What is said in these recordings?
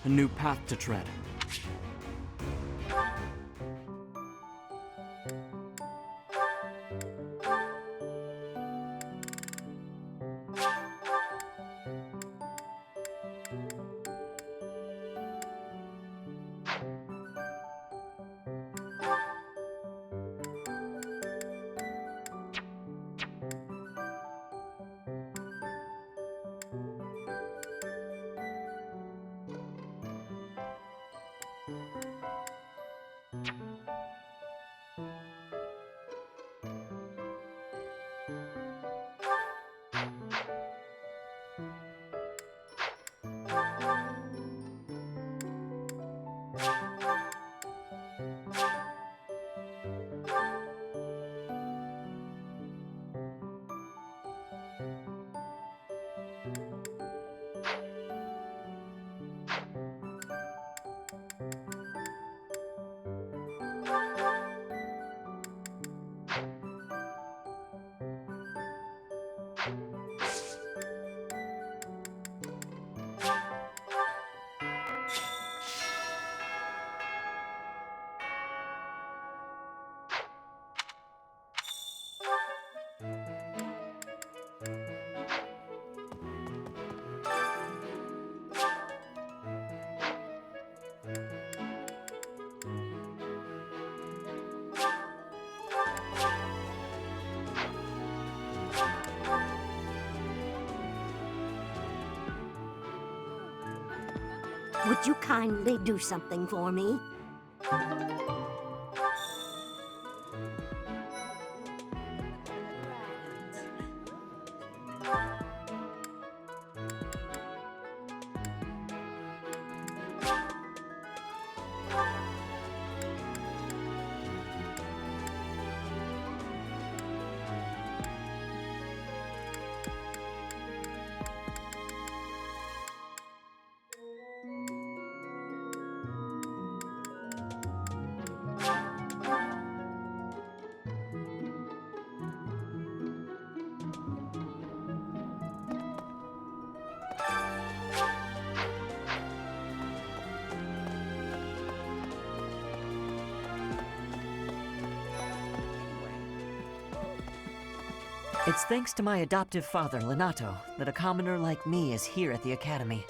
A new path to tread. Would you kindly do something for me? It's thanks to my adoptive father, Lenato, that a commoner like me is here at the Academy.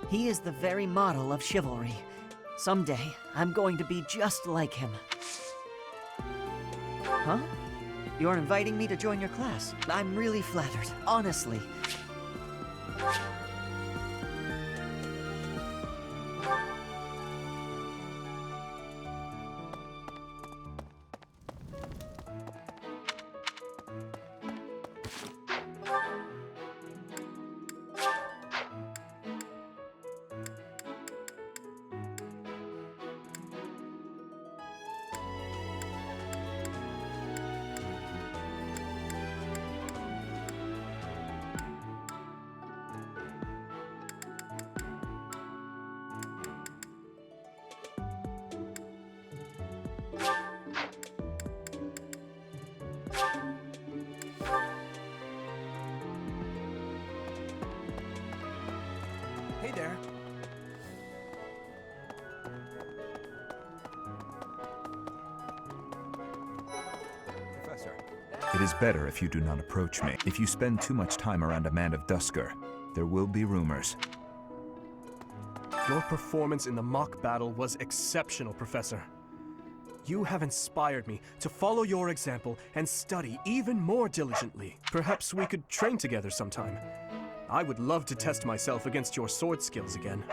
He is the very model of chivalry. Someday, I'm going to be just like him. Huh? You're inviting me to join your class. I'm really flattered, honestly. Hey there. Professor. It is better if you do not approach me. If you spend too much time around a man of Dusker, there will be rumors. Your performance in the mock battle was exceptional, Professor. You have inspired me to follow your example and study even more diligently. Perhaps we could train together sometime. I would love to test myself against your sword skills again.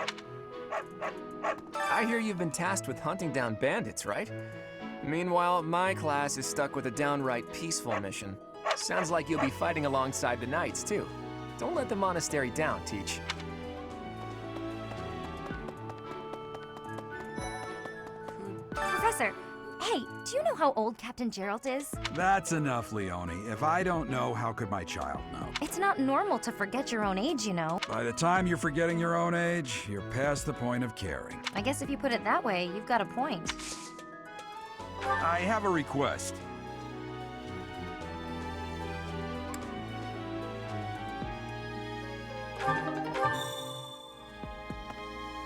I hear you've been tasked with hunting down bandits, right? Meanwhile, my class is stuck with a downright peaceful mission. Sounds like you'll be fighting alongside the knights, too. Don't let the monastery down, Teach. Professor, hey, do you know how old Captain Gerald is? That's enough, Leone. If I don't know, how could my child know? It's not normal to forget your own age, you know. By the time you're forgetting your own age, you're past the point of caring. I guess if you put it that way, you've got a point. I have a request.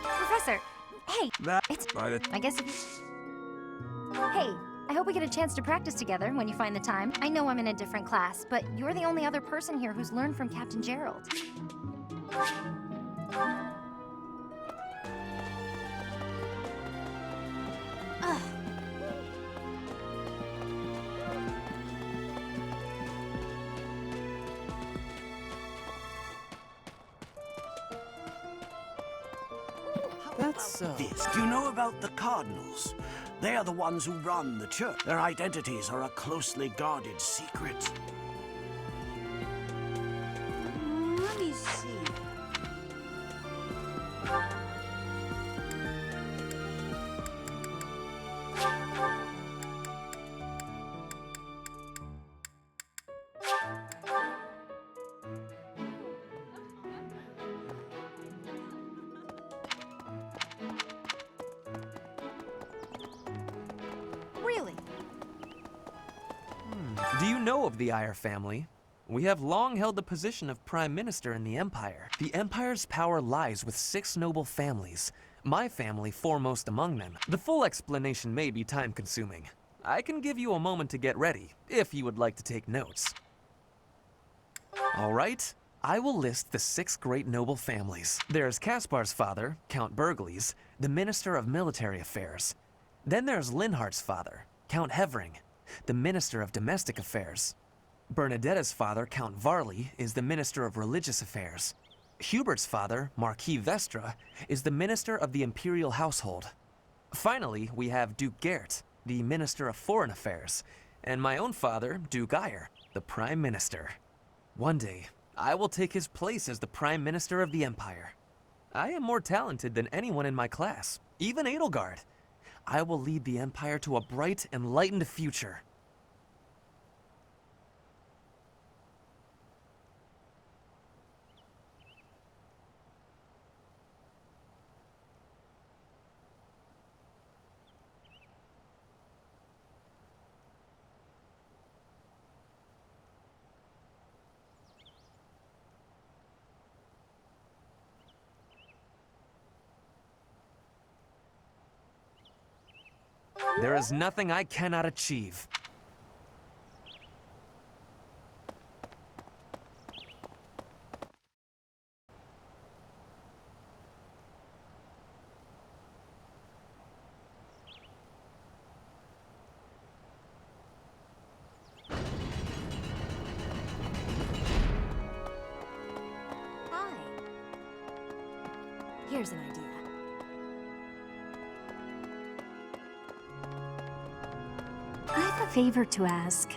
Professor, hey, I guess if you... Hey, I hope we get a chance to practice together when you find the time. I know I'm in a different class, but you're the only other person here who's learned from Captain Gerald. Ugh. That's, This. Do you know about the Cardinals? They are the ones who run the church. Their identities are a closely guarded secret. Let me see. Really? Do you know of the Eyre family? We have long held the position of Prime Minister in the Empire. The Empire's power lies with 6 noble families, my family foremost among them. The full explanation may be time-consuming. I can give you a moment to get ready, if you would like to take notes. All right, I will list the 6 great noble families. There's Caspar's father, Count Burgles, the Minister of Military Affairs. Then there's Linhardt's father, Count Hevering, the Minister of Domestic Affairs. Bernadetta's father, Count Varley, is the Minister of Religious Affairs. Hubert's father, Marquis Vestra, is the Minister of the Imperial Household. Finally, we have Duke Gert, the Minister of Foreign Affairs, and my own father, Duke Iyer, the Prime Minister. One day, I will take his place as the Prime Minister of the Empire. I am more talented than anyone in my class, even Edelgard. I will lead the Empire to a bright, enlightened future. There is nothing I cannot achieve. Hi. Here's an idea. I have a favor to ask.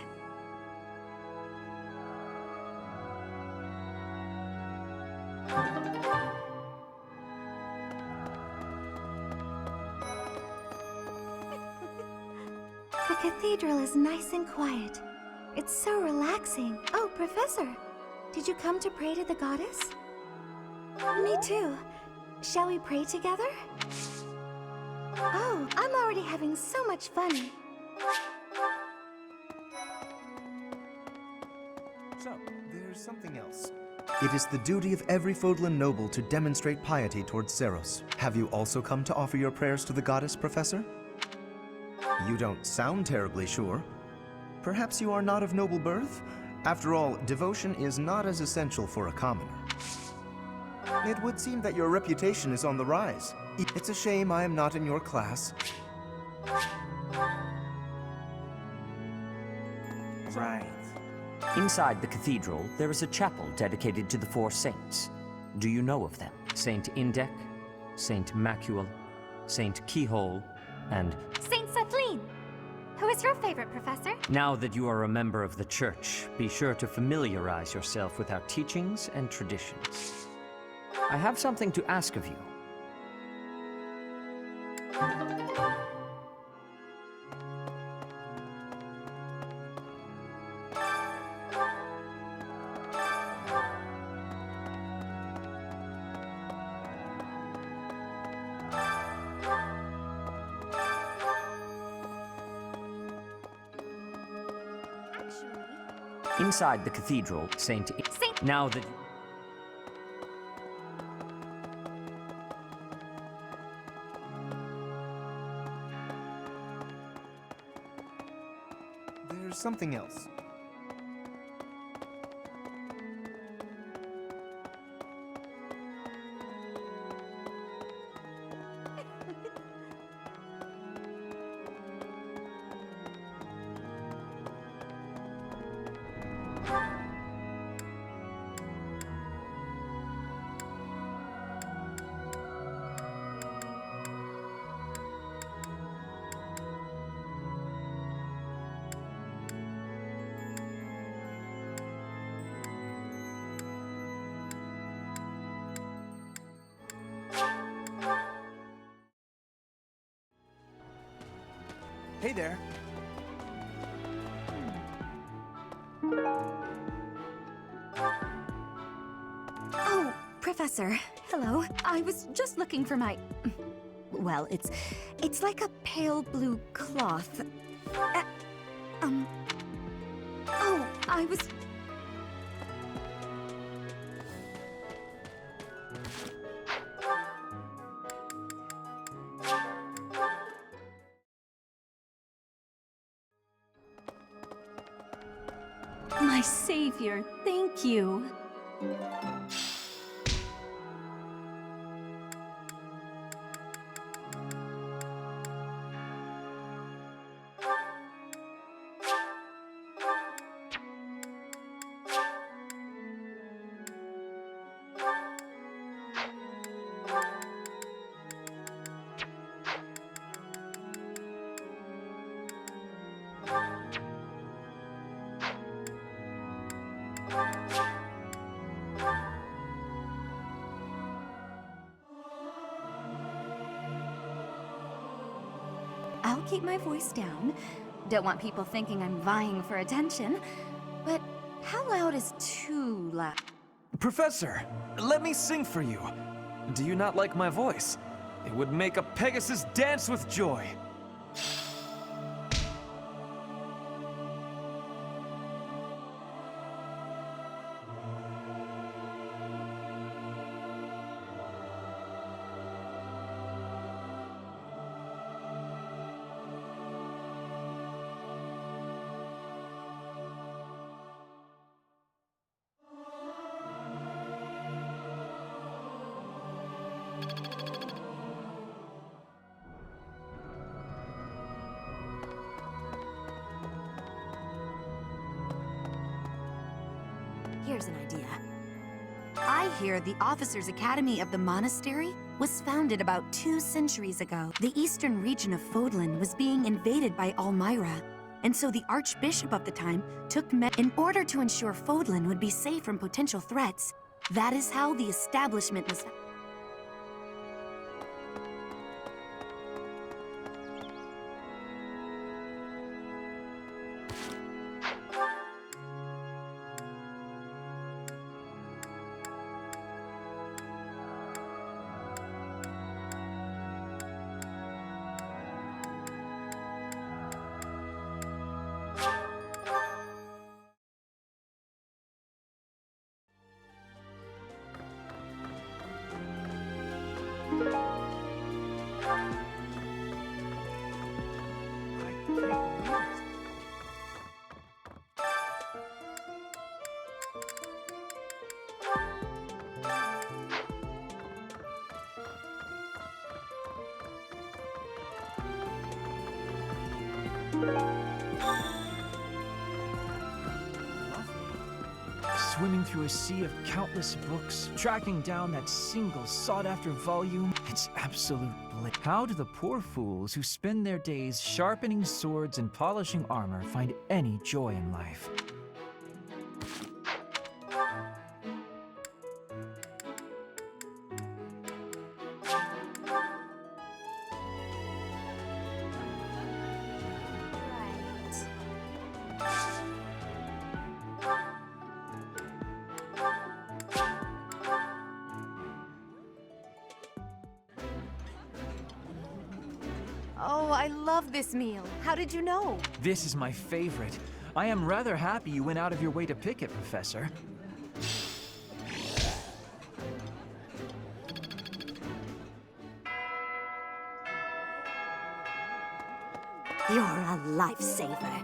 The cathedral is nice and quiet. It's so relaxing. Oh, Professor, did you come to pray to the goddess? Me too. Shall we pray together? Oh, I'm already having so much fun. So, there's something else. It is the duty of every Fodlan noble to demonstrate piety towards Zeros. Have you also come to offer your prayers to the goddess, Professor? You don't sound terribly sure. Perhaps you are not of noble birth? After all, devotion is not as essential for a commoner. It would seem that your reputation is on the rise. It's a shame I am not in your class. Right. Inside the cathedral, there is a chapel dedicated to the four saints. Do you know of them? Saint Indek, Saint Macuel, Saint Keyhole, and... Saint Sethlin! Who is your favorite, Professor? Now that you are a member of the Church, be sure to familiarize yourself with our teachings and traditions. I have something to ask of you. Inside the cathedral, Saint... Now that... There's something else. Hey there. Oh, Professor. Hello. I was just looking for my... Well, it's like a pale blue cloth. Oh, I was... My savior, thank you. I'll keep my voice down. Don't want people thinking I'm vying for attention. But how loud is too loud? Professor, let me sing for you. Do you not like my voice? It would make a Pegasus dance with joy. Here's an idea. I hear the Officers' Academy of the Monastery was founded about 2 centuries ago. The eastern region of Fodlan was being invaded by Almyra, and so the Archbishop of the time took in order to ensure Fodlan would be safe from potential threats. That is how the establishment was. Swimming through a sea of countless books, tracking down that single sought-after volume, it's absolute bliss. How do the poor fools who spend their days sharpening swords and polishing armor find any joy in life? Oh, I love this meal. How did you know? This is my favorite. I am rather happy you went out of your way to pick it, Professor. You're a lifesaver.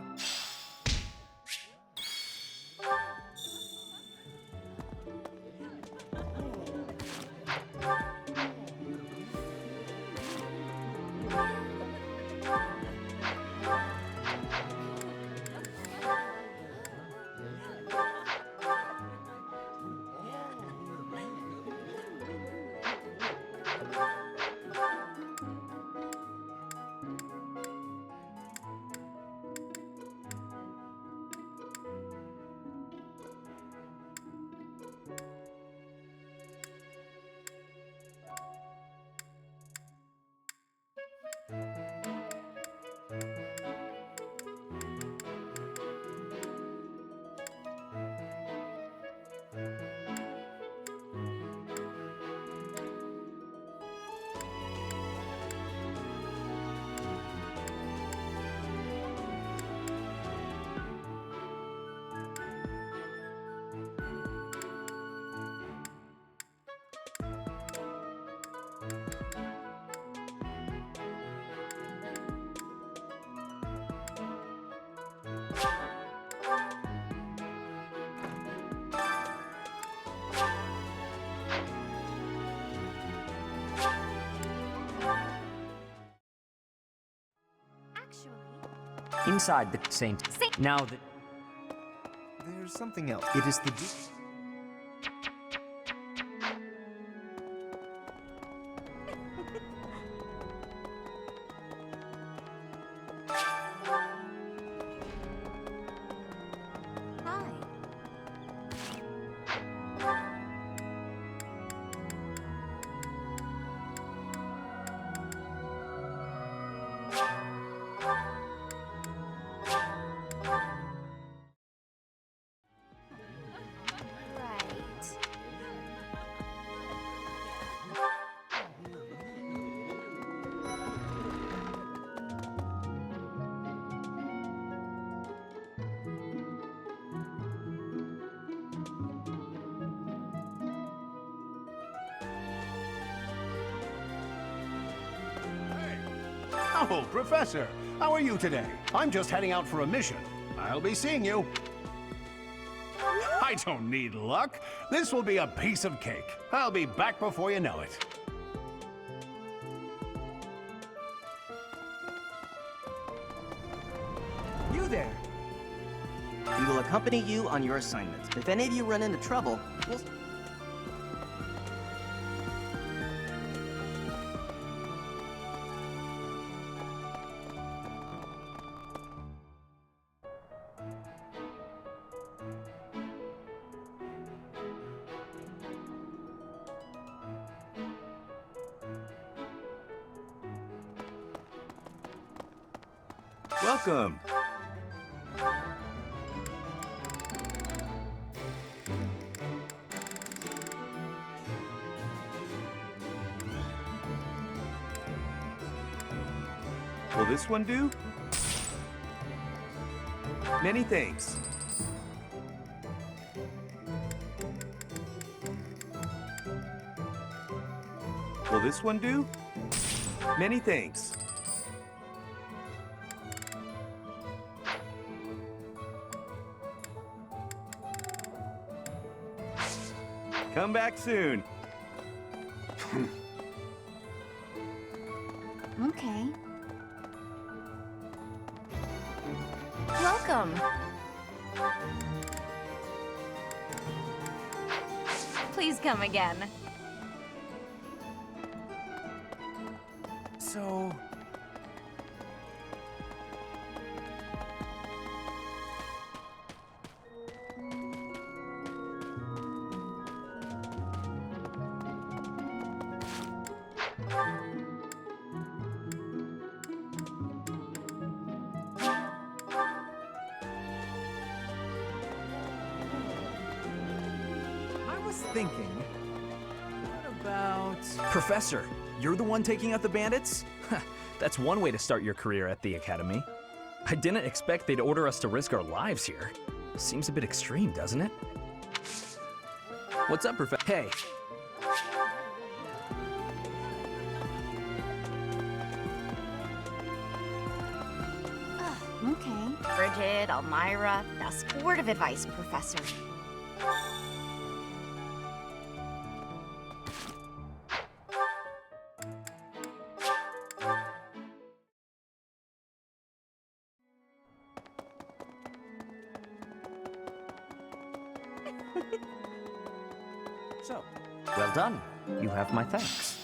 Inside the Saint. Now that... There's something else. It is the... Oh, Professor, how are you today? I'm just heading out for a mission. I'll be seeing you. I don't need luck. This will be a piece of cake. I'll be back before you know it. You there! We will accompany you on your assignments. If any of you run into trouble, we'll... Welcome. Will this one do? Many thanks. Will this one do? Many thanks. Come back soon. Okay. Welcome. Please come again. So... Thinking, what about... Professor, you're the one taking out the bandits? That's one way to start your career at the Academy. I didn't expect they'd order us to risk our lives here. Seems a bit extreme, doesn't it? What's up, Professor? Hey. Okay. Bridget, Elmira, best word of advice, Professor. So, well done. You have my thanks.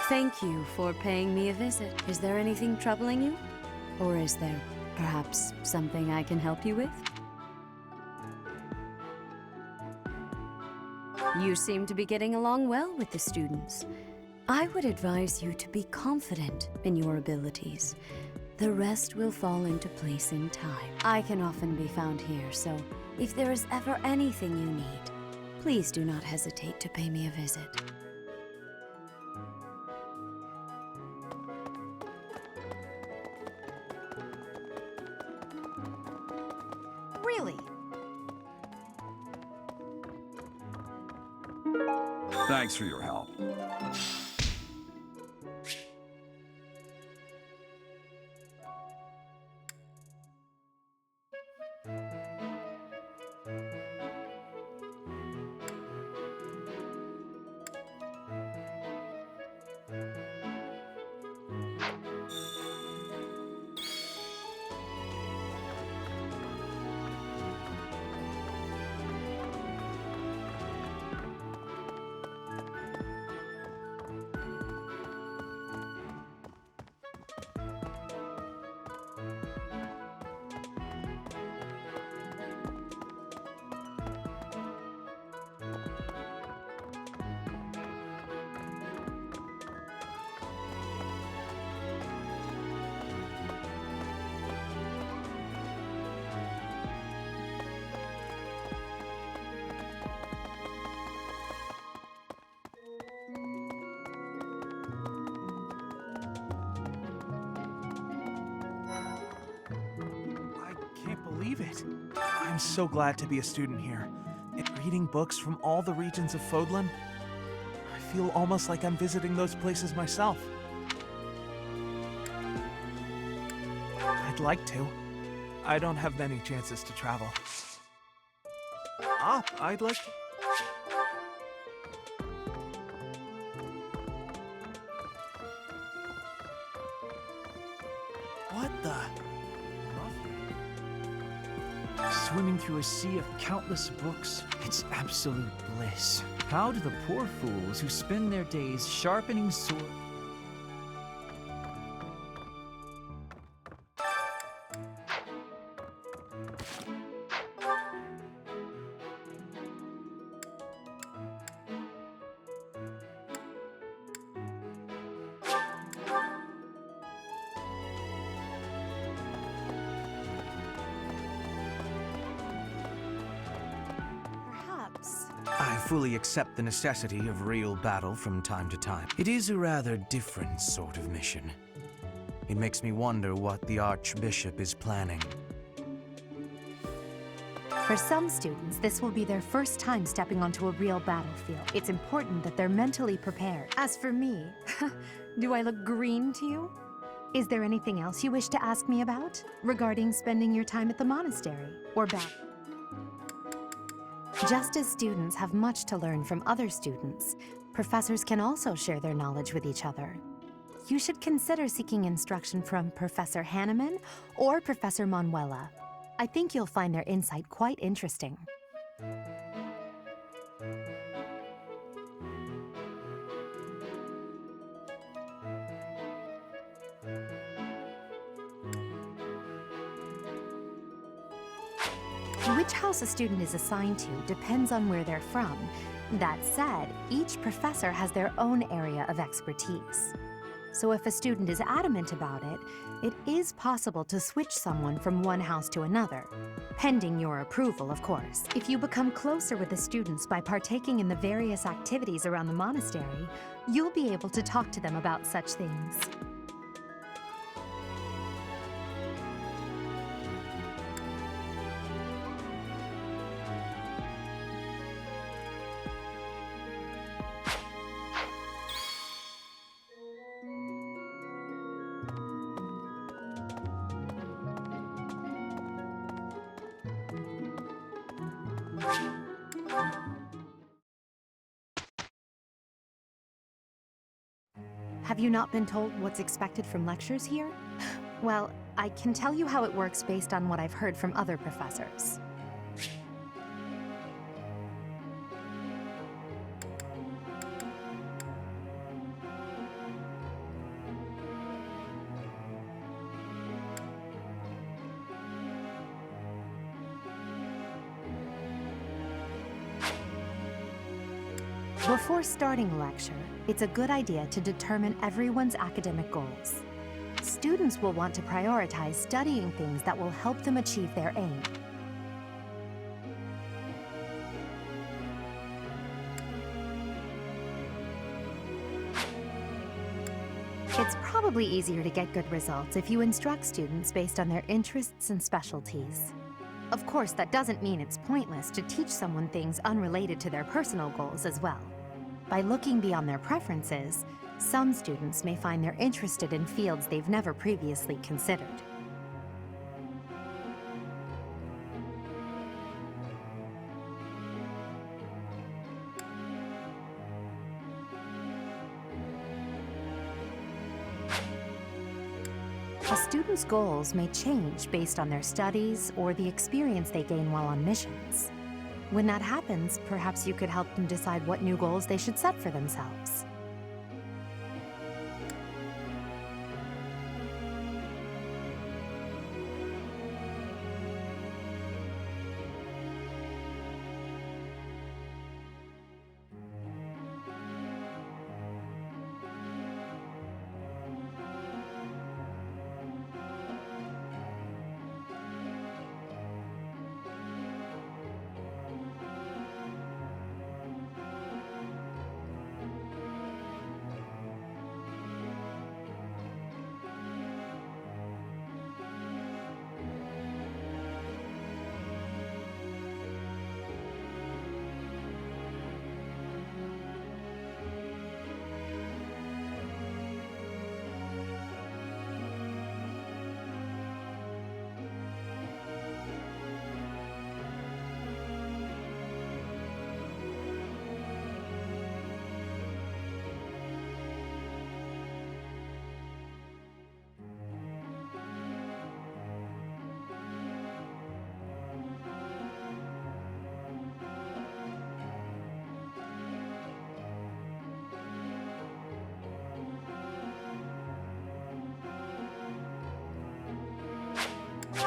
Thank you for paying me a visit. Is there anything troubling you? Or is there perhaps something I can help you with? You seem to be getting along well with the students. I would advise you to be confident in your abilities. The rest will fall into place in time. I can often be found here, so if there is ever anything you need, please do not hesitate to pay me a visit. Really? Thanks for your help. I'm so glad to be a student here. And reading books from all the regions of Fodlan, I feel almost like I'm visiting those places myself. I'd like to. I don't have many chances to travel. I'd like to... What the? Swimming through a sea of countless books, it's absolute bliss. How do the poor fools who spend their days sharpening swords... I fully accept the necessity of real battle from time to time. It is a rather different sort of mission. It makes me wonder what the Archbishop is planning. For some students, this will be their first time stepping onto a real battlefield. It's important that they're mentally prepared. As for me, do I look green to you? Is there anything else you wish to ask me about? Regarding spending your time at the monastery or back? Just as students have much to learn from other students, professors can also share their knowledge with each other. You should consider seeking instruction from Professor Hanneman or Professor Manuela. I think you'll find their insight quite interesting. Which house a student is assigned to depends on where they're from. That said, each professor has their own area of expertise. So if a student is adamant about it, it is possible to switch someone from one house to another. Pending your approval, of course. If you become closer with the students by partaking in the various activities around the monastery, you'll be able to talk to them about such things. Have you not been told what's expected from lectures here? Well, I can tell you how it works based on what I've heard from other professors. Before starting a lecture, it's a good idea to determine everyone's academic goals. Students will want to prioritize studying things that will help them achieve their aim. It's probably easier to get good results if you instruct students based on their interests and specialties. Of course, that doesn't mean it's pointless to teach someone things unrelated to their personal goals as well. By looking beyond their preferences, some students may find they're interested in fields they've never previously considered. A student's goals may change based on their studies or the experience they gain while on missions. When that happens, perhaps you could help them decide what new goals they should set for themselves.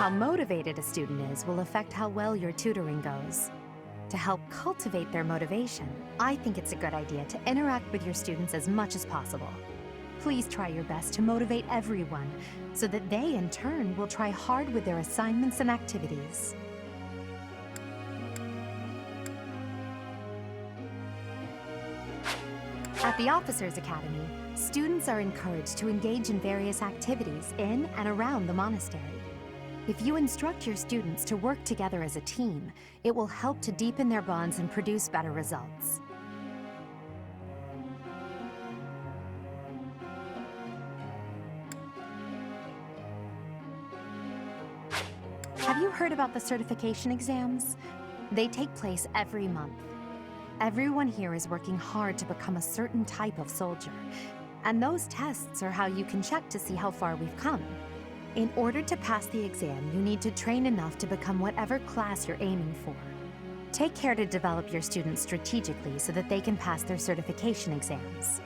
How motivated a student is will affect how well your tutoring goes. To help cultivate their motivation, I think it's a good idea to interact with your students as much as possible. Please try your best to motivate everyone, so that they, in turn, will try hard with their assignments and activities. At the Officers Academy, students are encouraged to engage in various activities in and around the monastery. If you instruct your students to work together as a team, it will help to deepen their bonds and produce better results. Have you heard about the certification exams? They take place every month. Everyone here is working hard to become a certain type of soldier, and those tests are how you can check to see how far we've come. In order to pass the exam, you need to train enough to become whatever class you're aiming for. Take care to develop your students strategically so that they can pass their certification exams.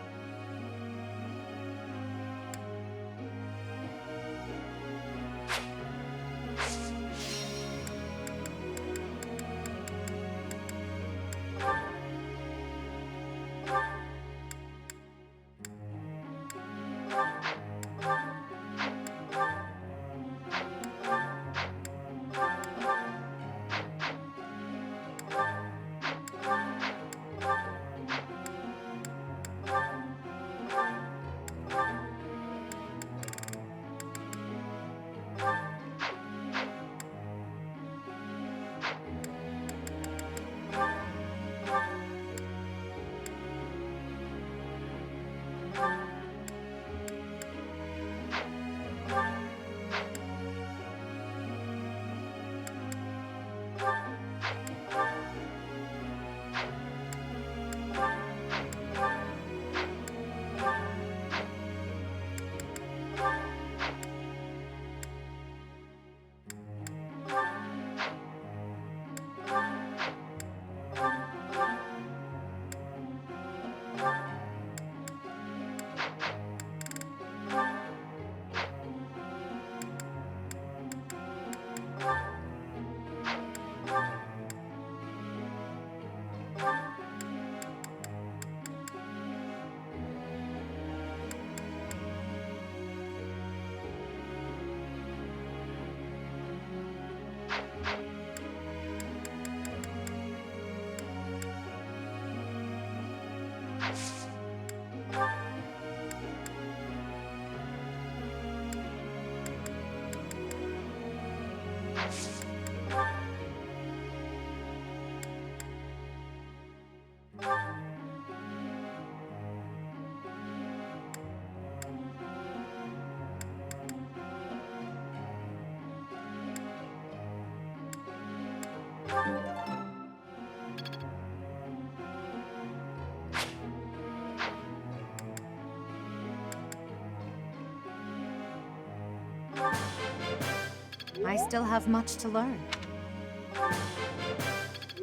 I still have much to learn.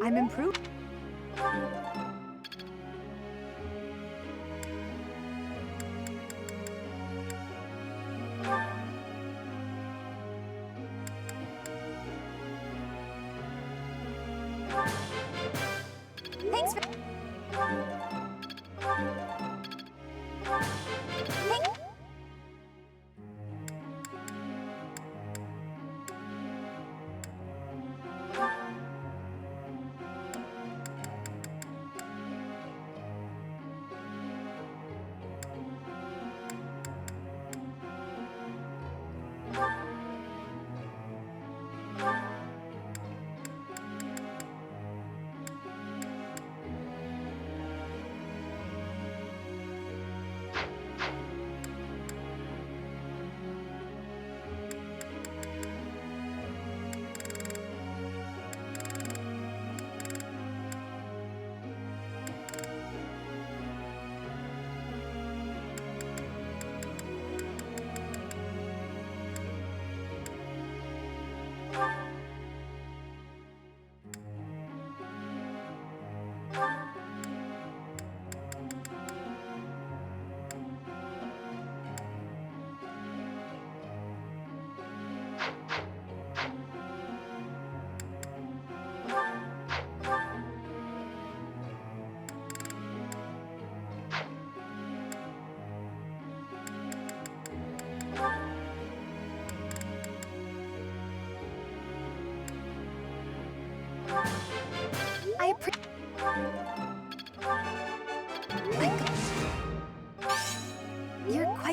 I'm improving. Thanks for...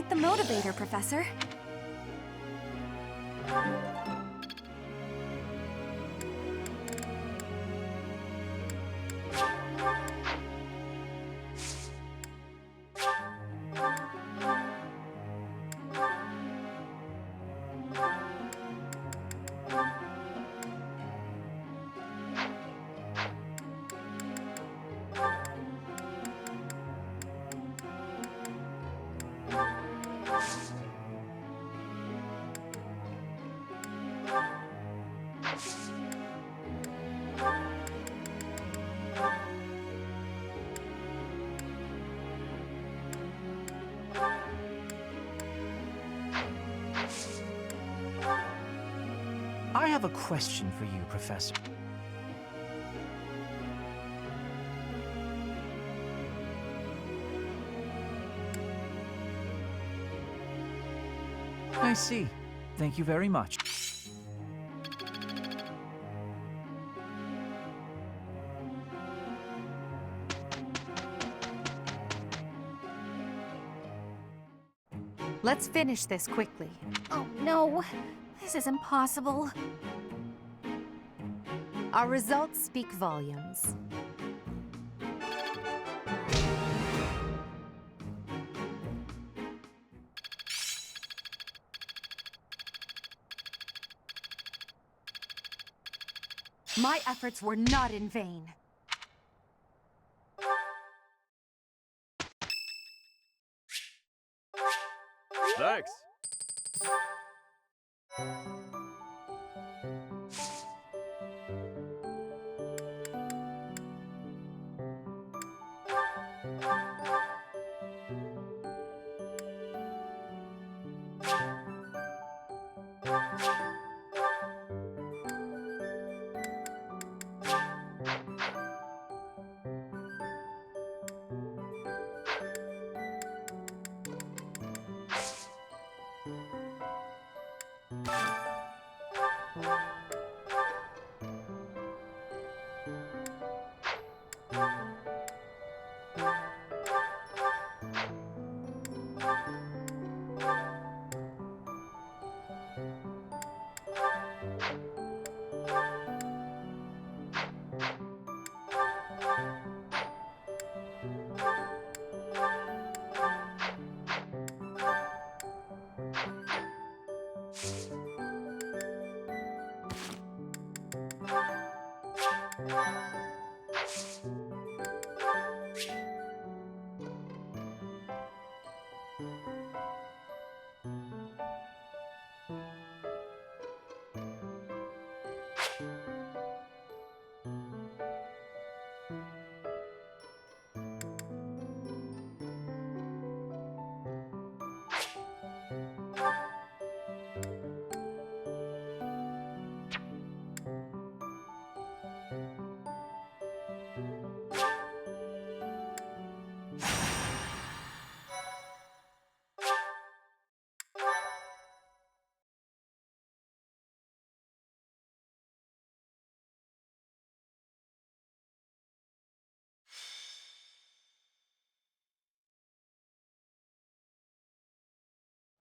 quite the motivator, Professor. I have a question for you, Professor. I see. Thank you very much. Let's finish this quickly. Oh no, this is impossible. Our results speak volumes. My efforts were not in vain. Thanks.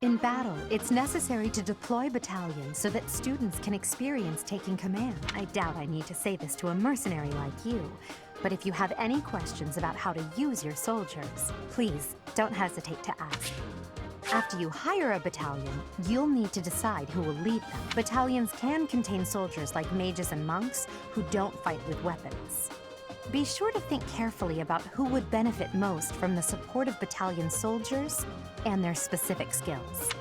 In battle, it's necessary to deploy battalions so that students can experience taking command. I doubt I need to say this to a mercenary like you, but if you have any questions about how to use your soldiers, please don't hesitate to ask. After you hire a battalion, you'll need to decide who will lead them. Battalions can contain soldiers like mages and monks who don't fight with weapons. Be sure to think carefully about who would benefit most from the support of battalion soldiers and their specific skills.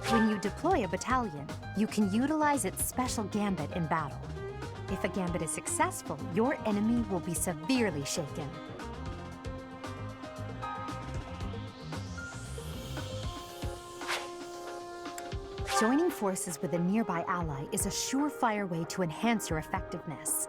When you deploy a battalion, you can utilize its special gambit in battle. If a gambit is successful, your enemy will be severely shaken. Joining forces with a nearby ally is a surefire way to enhance your effectiveness.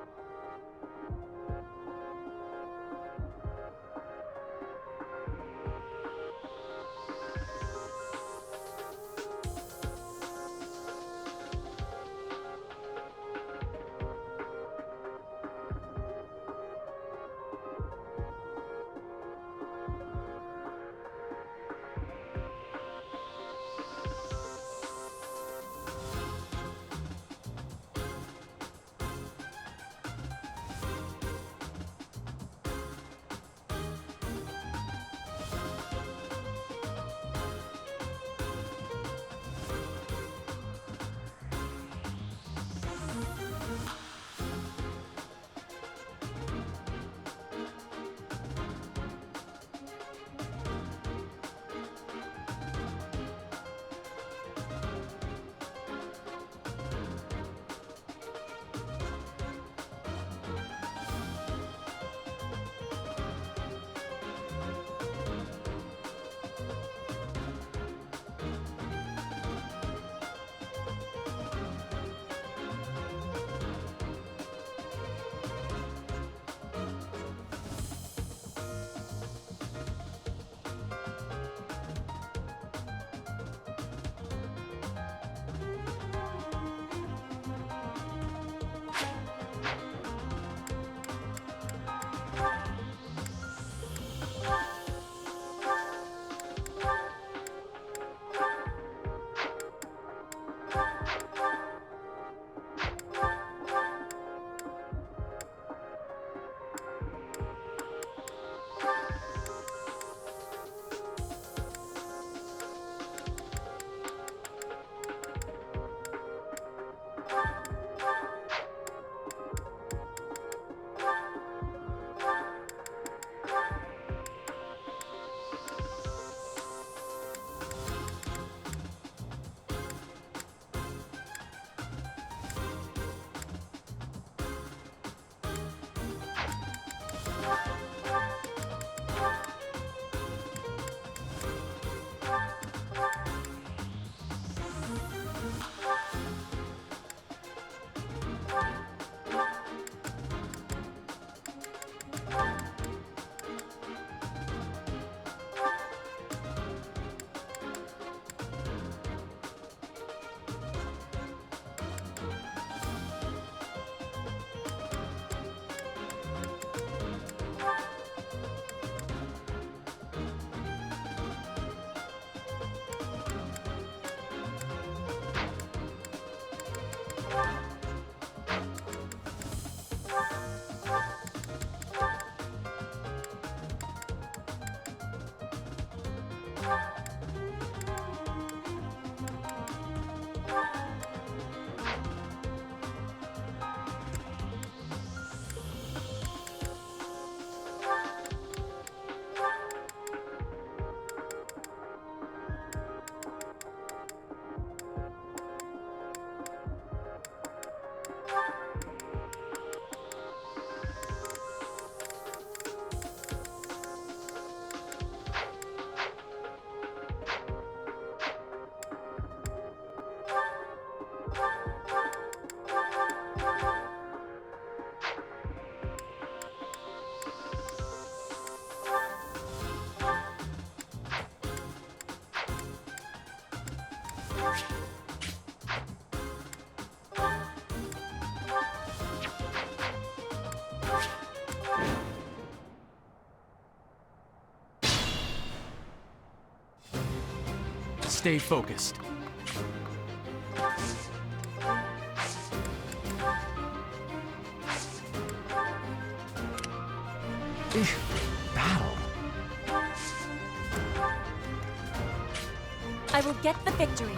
Stay focused. Battle. I will get the victory.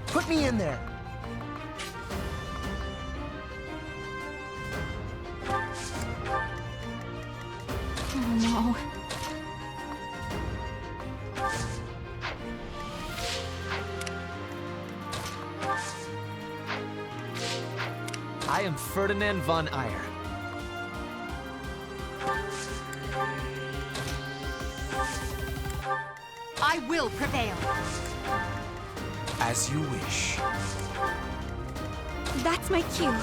Put me in there. Oh no. I am Ferdinand von Eyre. I will prevail. As you wish. That's my cue.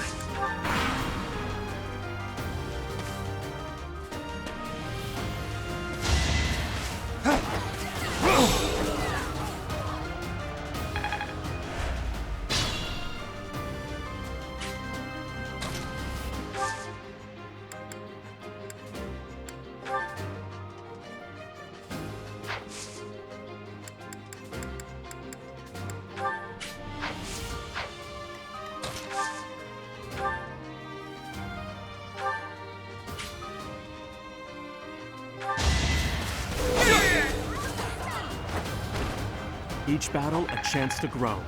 Each battle, a chance to grow.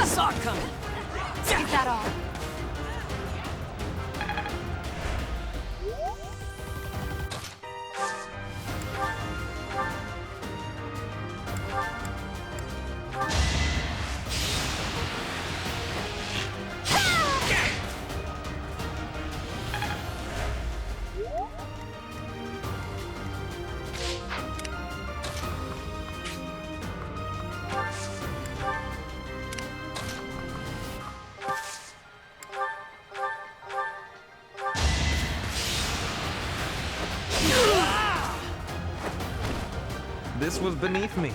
Saw it coming. Is that all? This was beneath me.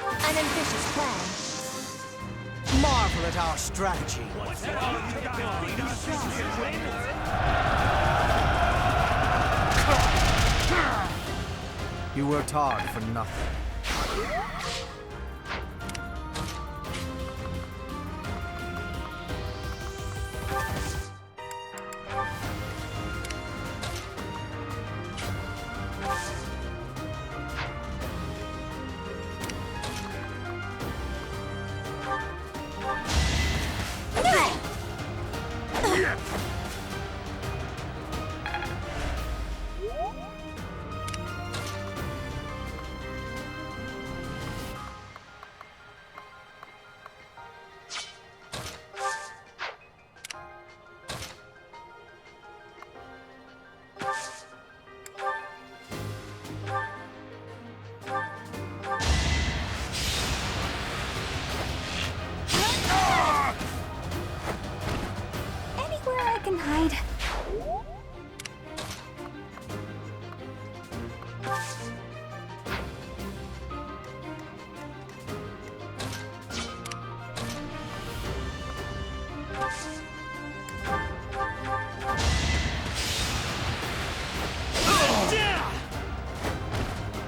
An ambitious plan. Marvel at our strategy. You worked hard for nothing. Yeah.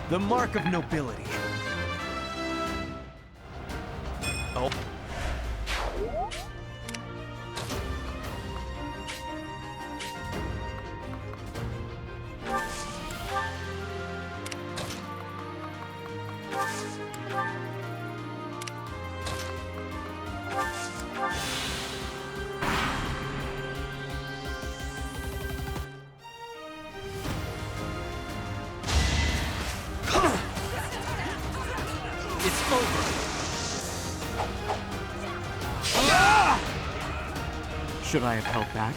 The mark of nobility. Oh. It's over. Should I have held back?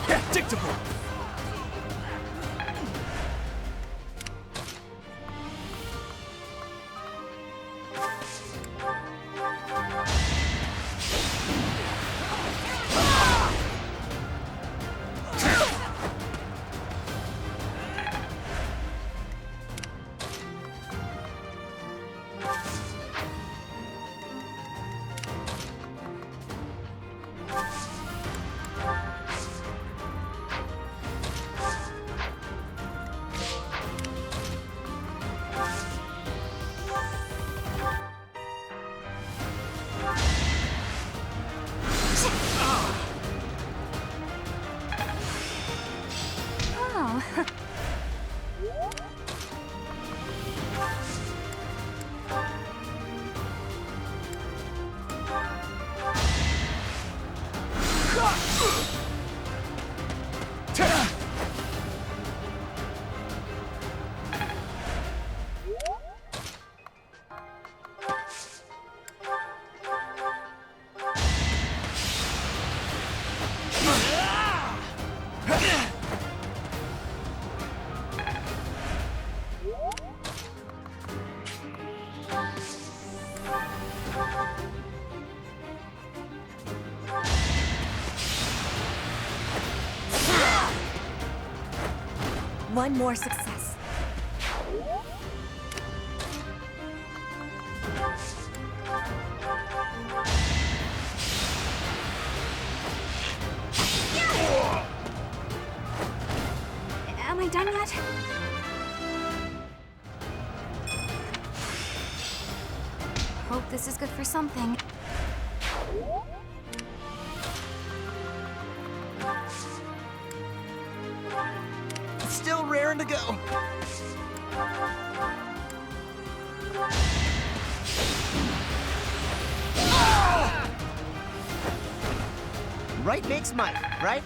Predictable! One more success. Am I done yet? Hope this is good for something. Still raring to go. Right makes might, right?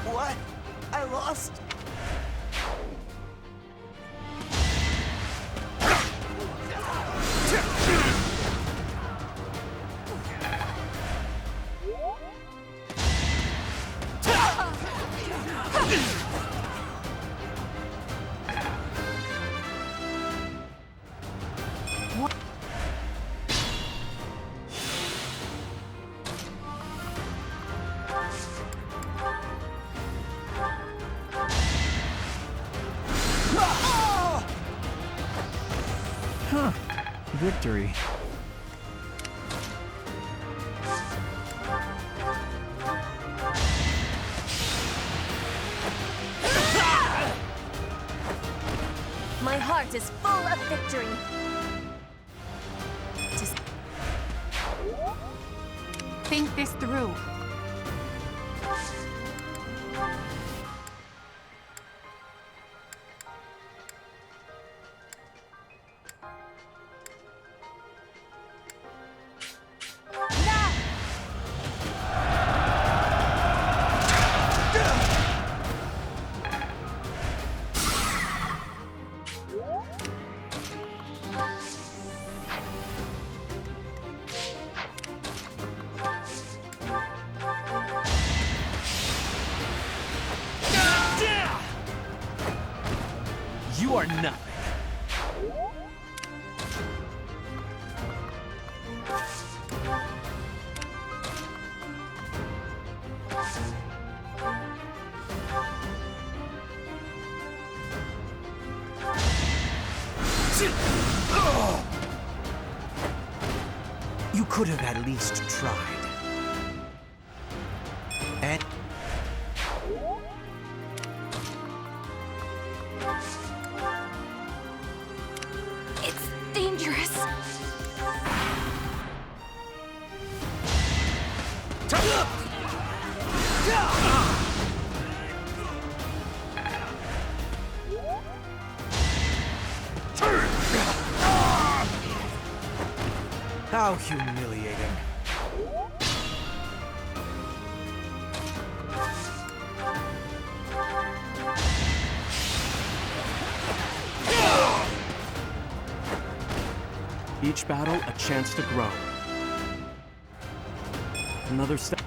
What? I lost? Huh. Victory. My heart is full of victory. Just think this through. or nothing. You could have at least tried. And It's dangerous. how humiliating. Each battle, a chance to grow. Another step.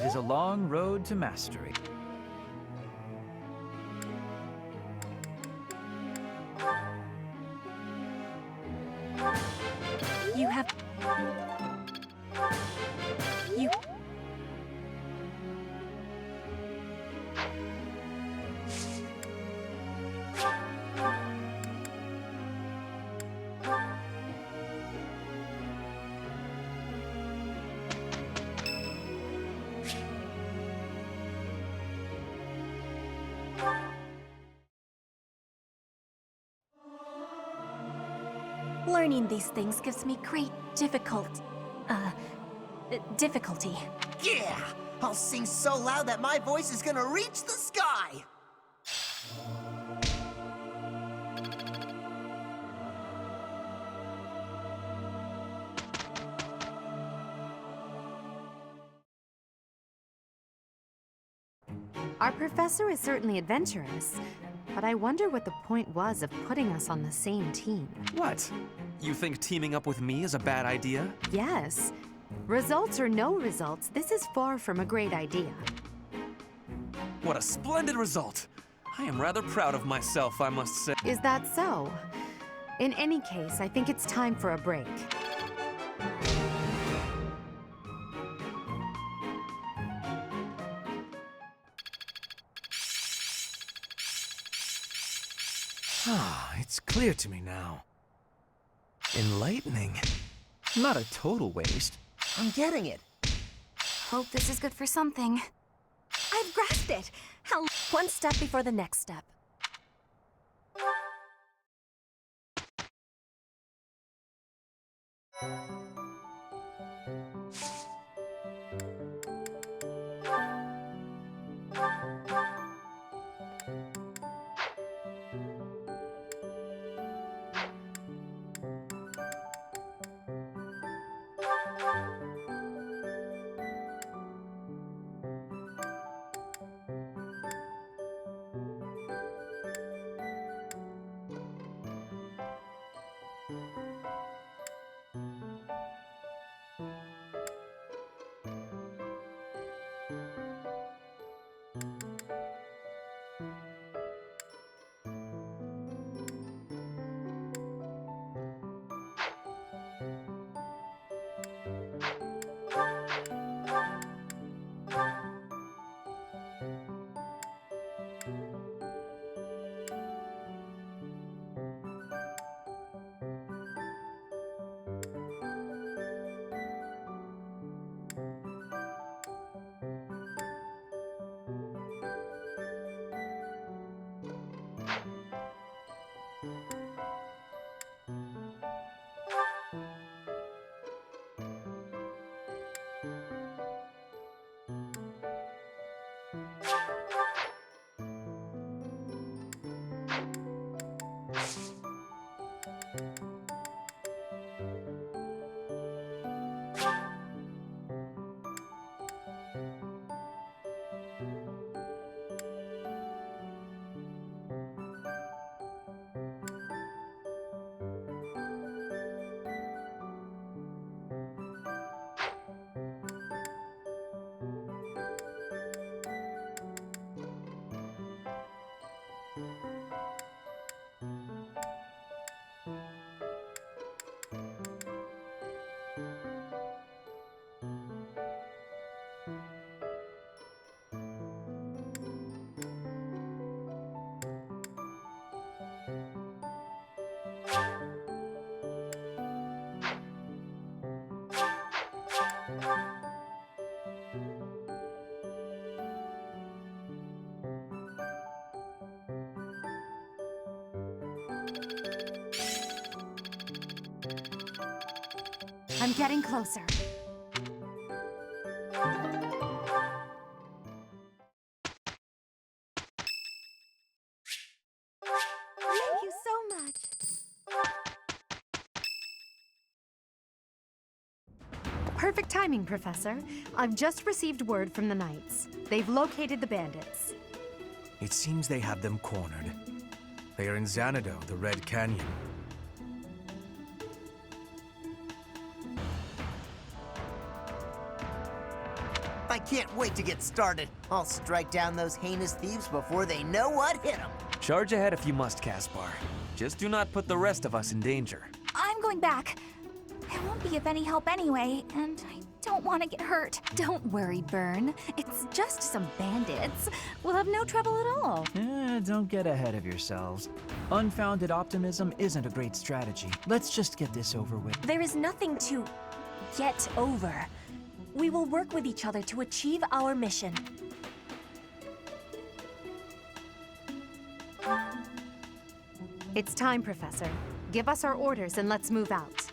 It is a long road to mastery. You have... You... Learning these things gives me great difficulty. Yeah! I'll sing so loud that my voice is gonna reach the sky! Our professor is certainly adventurous, but I wonder what the point was of putting us on the same team. What? You think teaming up with me is a bad idea? Yes. Results or no results, this is far from a great idea. What a splendid result! I am rather proud of myself, I must say. Is that so? In any case, I think it's time for a break. It's clear to me now. Enlightening. Not a total waste. I'm getting it. Hope this is good for something. I've grasped it! How one step before the next step. I'm getting closer. Thank you so much. Perfect timing, Professor. I've just received word from the Knights. They've located the bandits. It seems they have them cornered. They are in Xanadu, the Red Canyon. I can't wait to get started. I'll strike down those heinous thieves before they know what hit them. Charge ahead if you must, Caspar. Just do not put the rest of us in danger. I'm going back. I won't be of any help anyway, and I don't want to get hurt. Don't worry, Byrne. It's just some bandits. We'll have no trouble at all. Don't get ahead of yourselves. Unfounded optimism isn't a great strategy. Let's just get this over with. There is nothing to get over. We will work with each other to achieve our mission. It's time, Professor. Give us our orders and let's move out.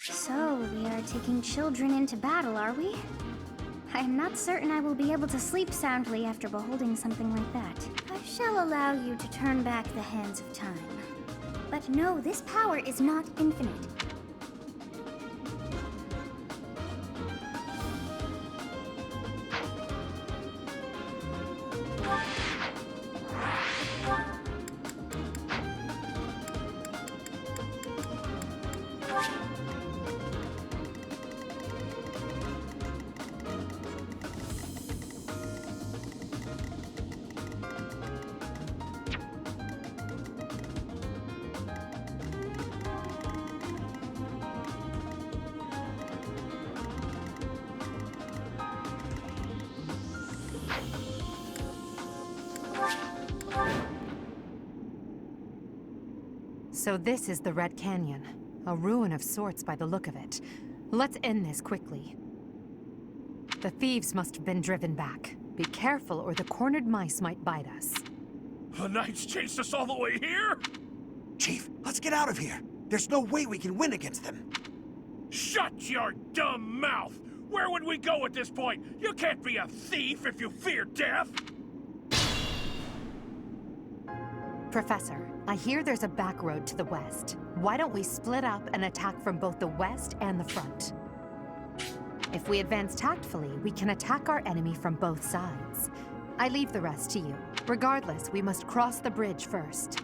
So, we are taking children into battle, are we? I'm not certain I will be able to sleep soundly after beholding something like that. I shall allow you to turn back the hands of time. But no, this power is not infinite. So this is the Red Canyon. A ruin of sorts by the look of it. Let's end this quickly. The thieves must have been driven back. Be careful or the cornered mice might bite us. The Knights chased us all the way here? Chief, let's get out of here. There's no way we can win against them. Shut your dumb mouth! Where would we go at this point? You can't be a thief if you fear death! Professor, I hear there's a back road to the west. Why don't we split up and attack from both the west and the front? If we advance tactfully, we can attack our enemy from both sides. I leave the rest to you. Regardless, we must cross the bridge first.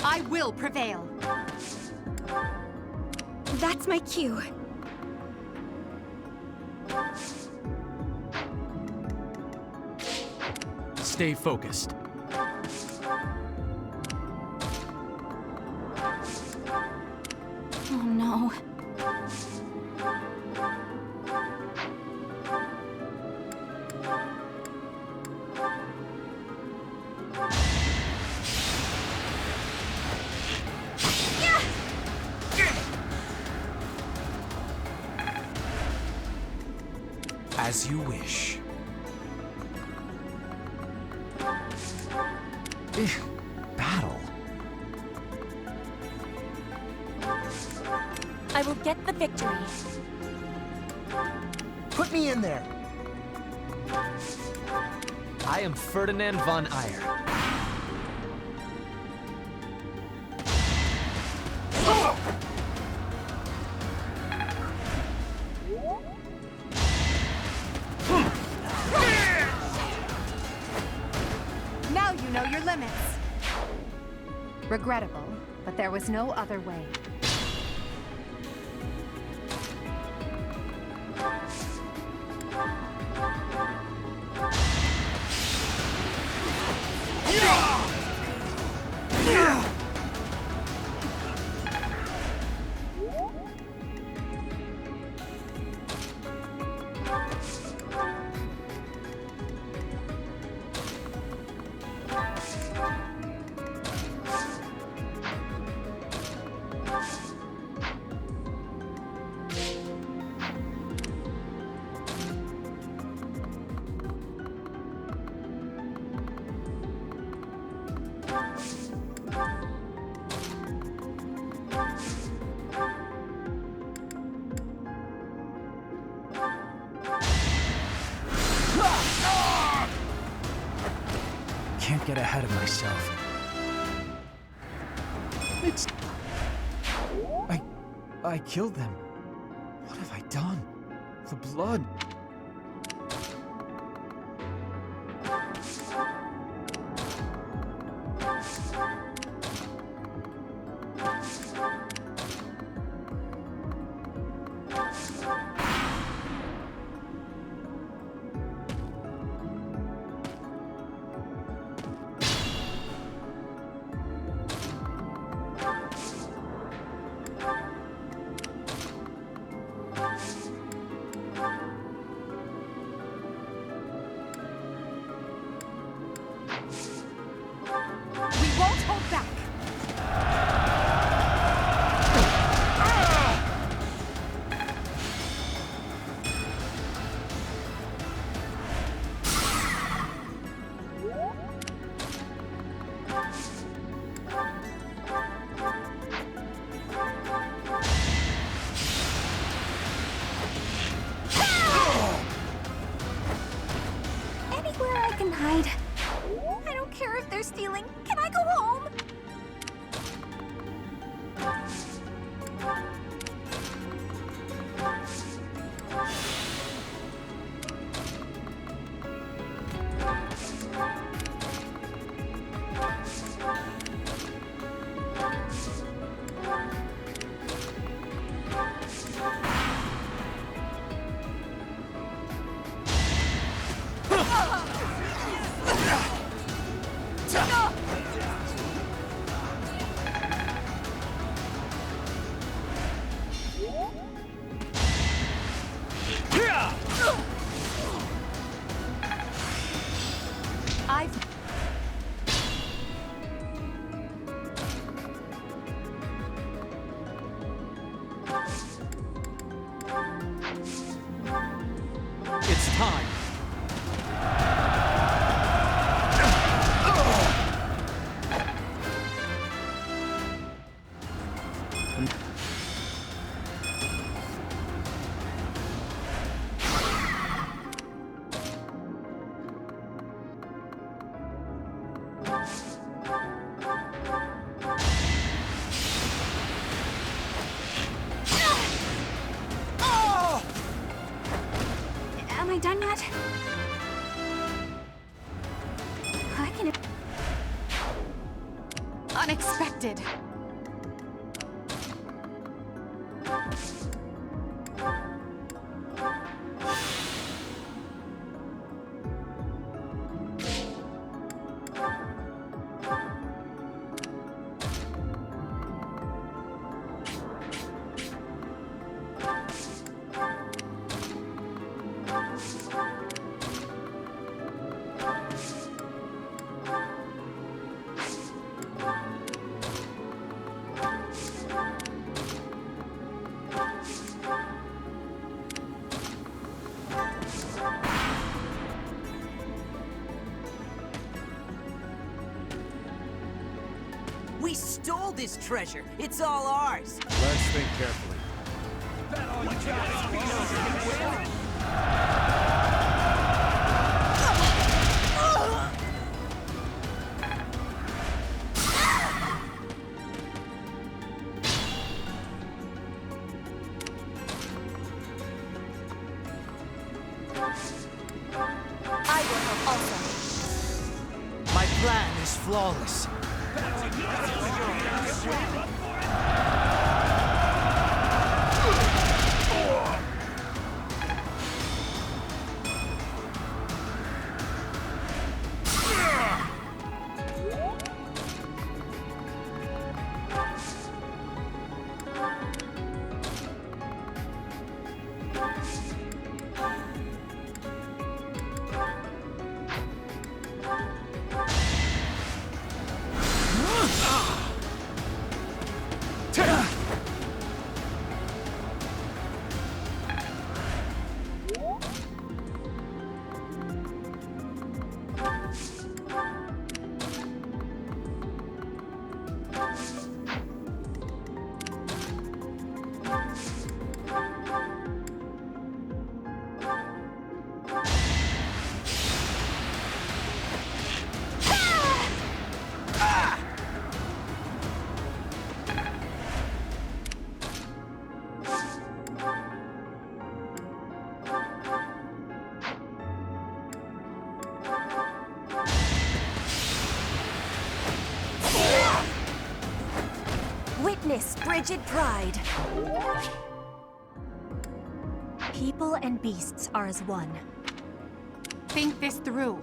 I will prevail. That's my cue. Stay focused. Oh no. As you wish. Battle. I will get the victory. Put me in there. I am Ferdinand von Eyre. Now you know your limits. Regrettable, but there was no other way. Can't get ahead of myself. It's... I killed them. What have I done? The blood... hide. I don't care if they're stealing. Can I go home? It's time. Am I done yet? I can... Unexpected. We stole this treasure. It's all ours. Let's think carefully. I will help also. My plan is flawless. Witness frigid pride. People and beasts are as one. Think this through.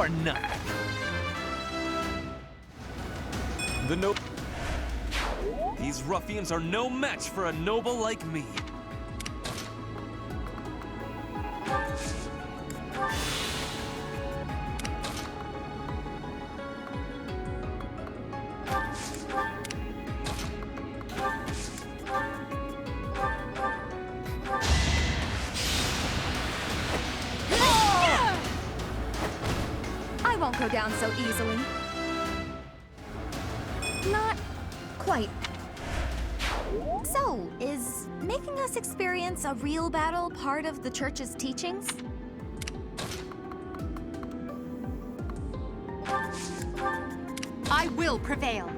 or none. These ruffians are no match for a noble like me. I won't go down so easily. Not quite. So, is making us experience a real battle part of the Church's teachings? I will prevail.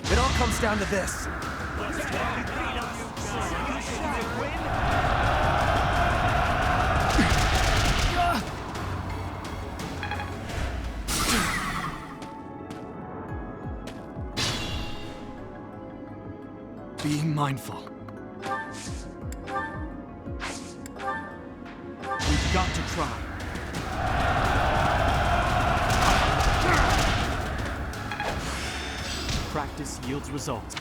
It all comes down to this. Be mindful. We've got to try. Practice yields results.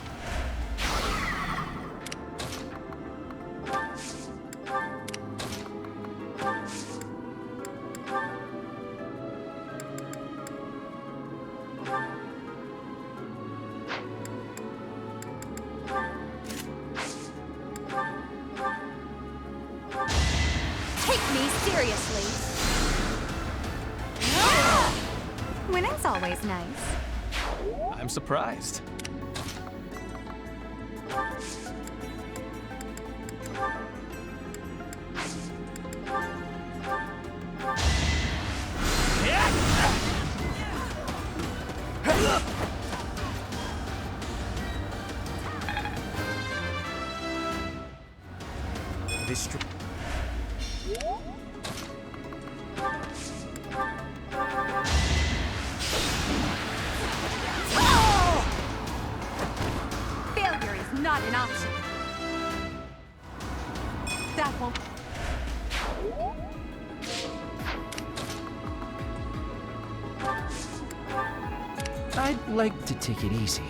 Take me seriously. Winning's always nice. I'm surprised. This Failure is not an option. That won't... I'd like to take it easy.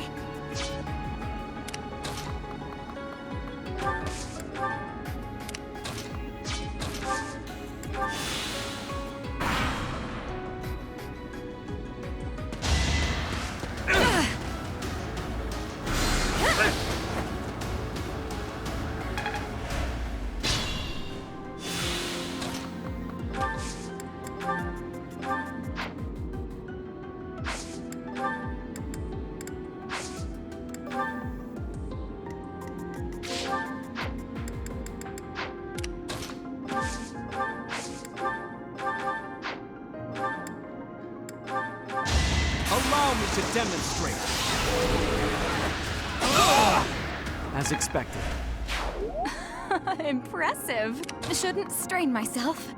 Allow me to demonstrate. As expected. Impressive. Shouldn't strain myself.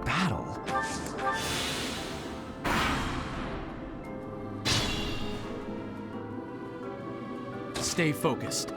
Battle. Stay focused.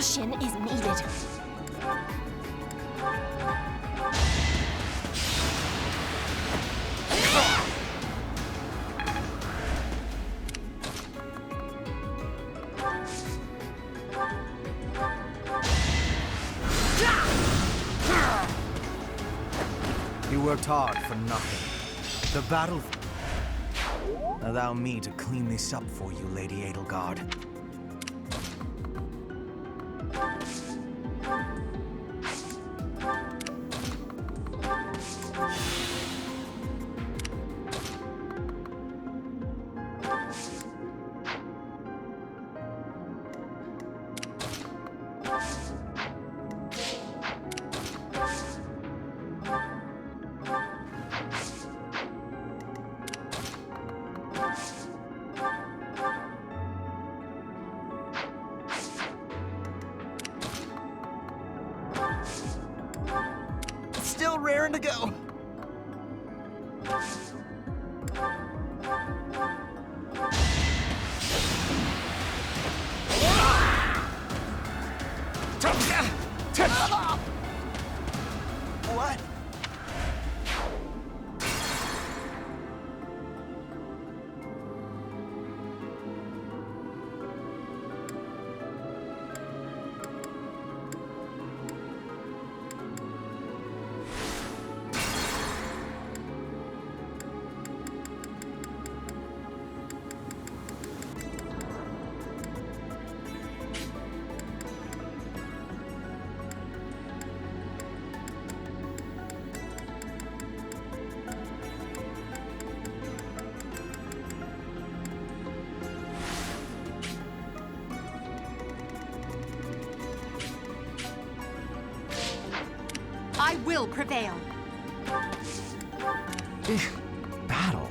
Caution is needed. You worked hard for nothing. The battle... Allow me to clean this up for you, Lady Edelgard. Still raring to go. What? I will prevail. Battle?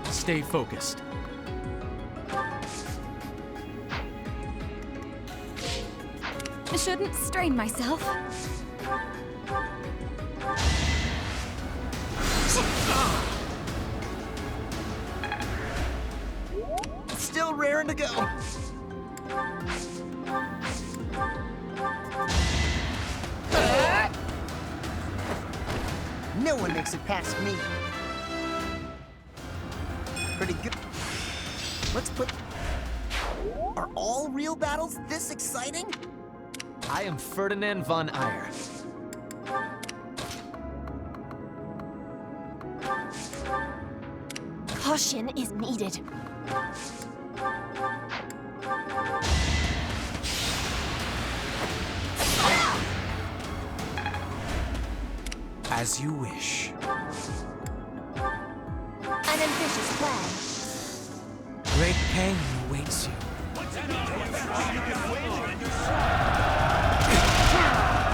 Stay focused. I shouldn't strain myself. Still raring to go. No one makes it past me. Pretty good. Let's put... Are all real battles this exciting? I am Ferdinand von Eyre. Caution is needed. As you wish. An ambitious plan. Great pain awaits you.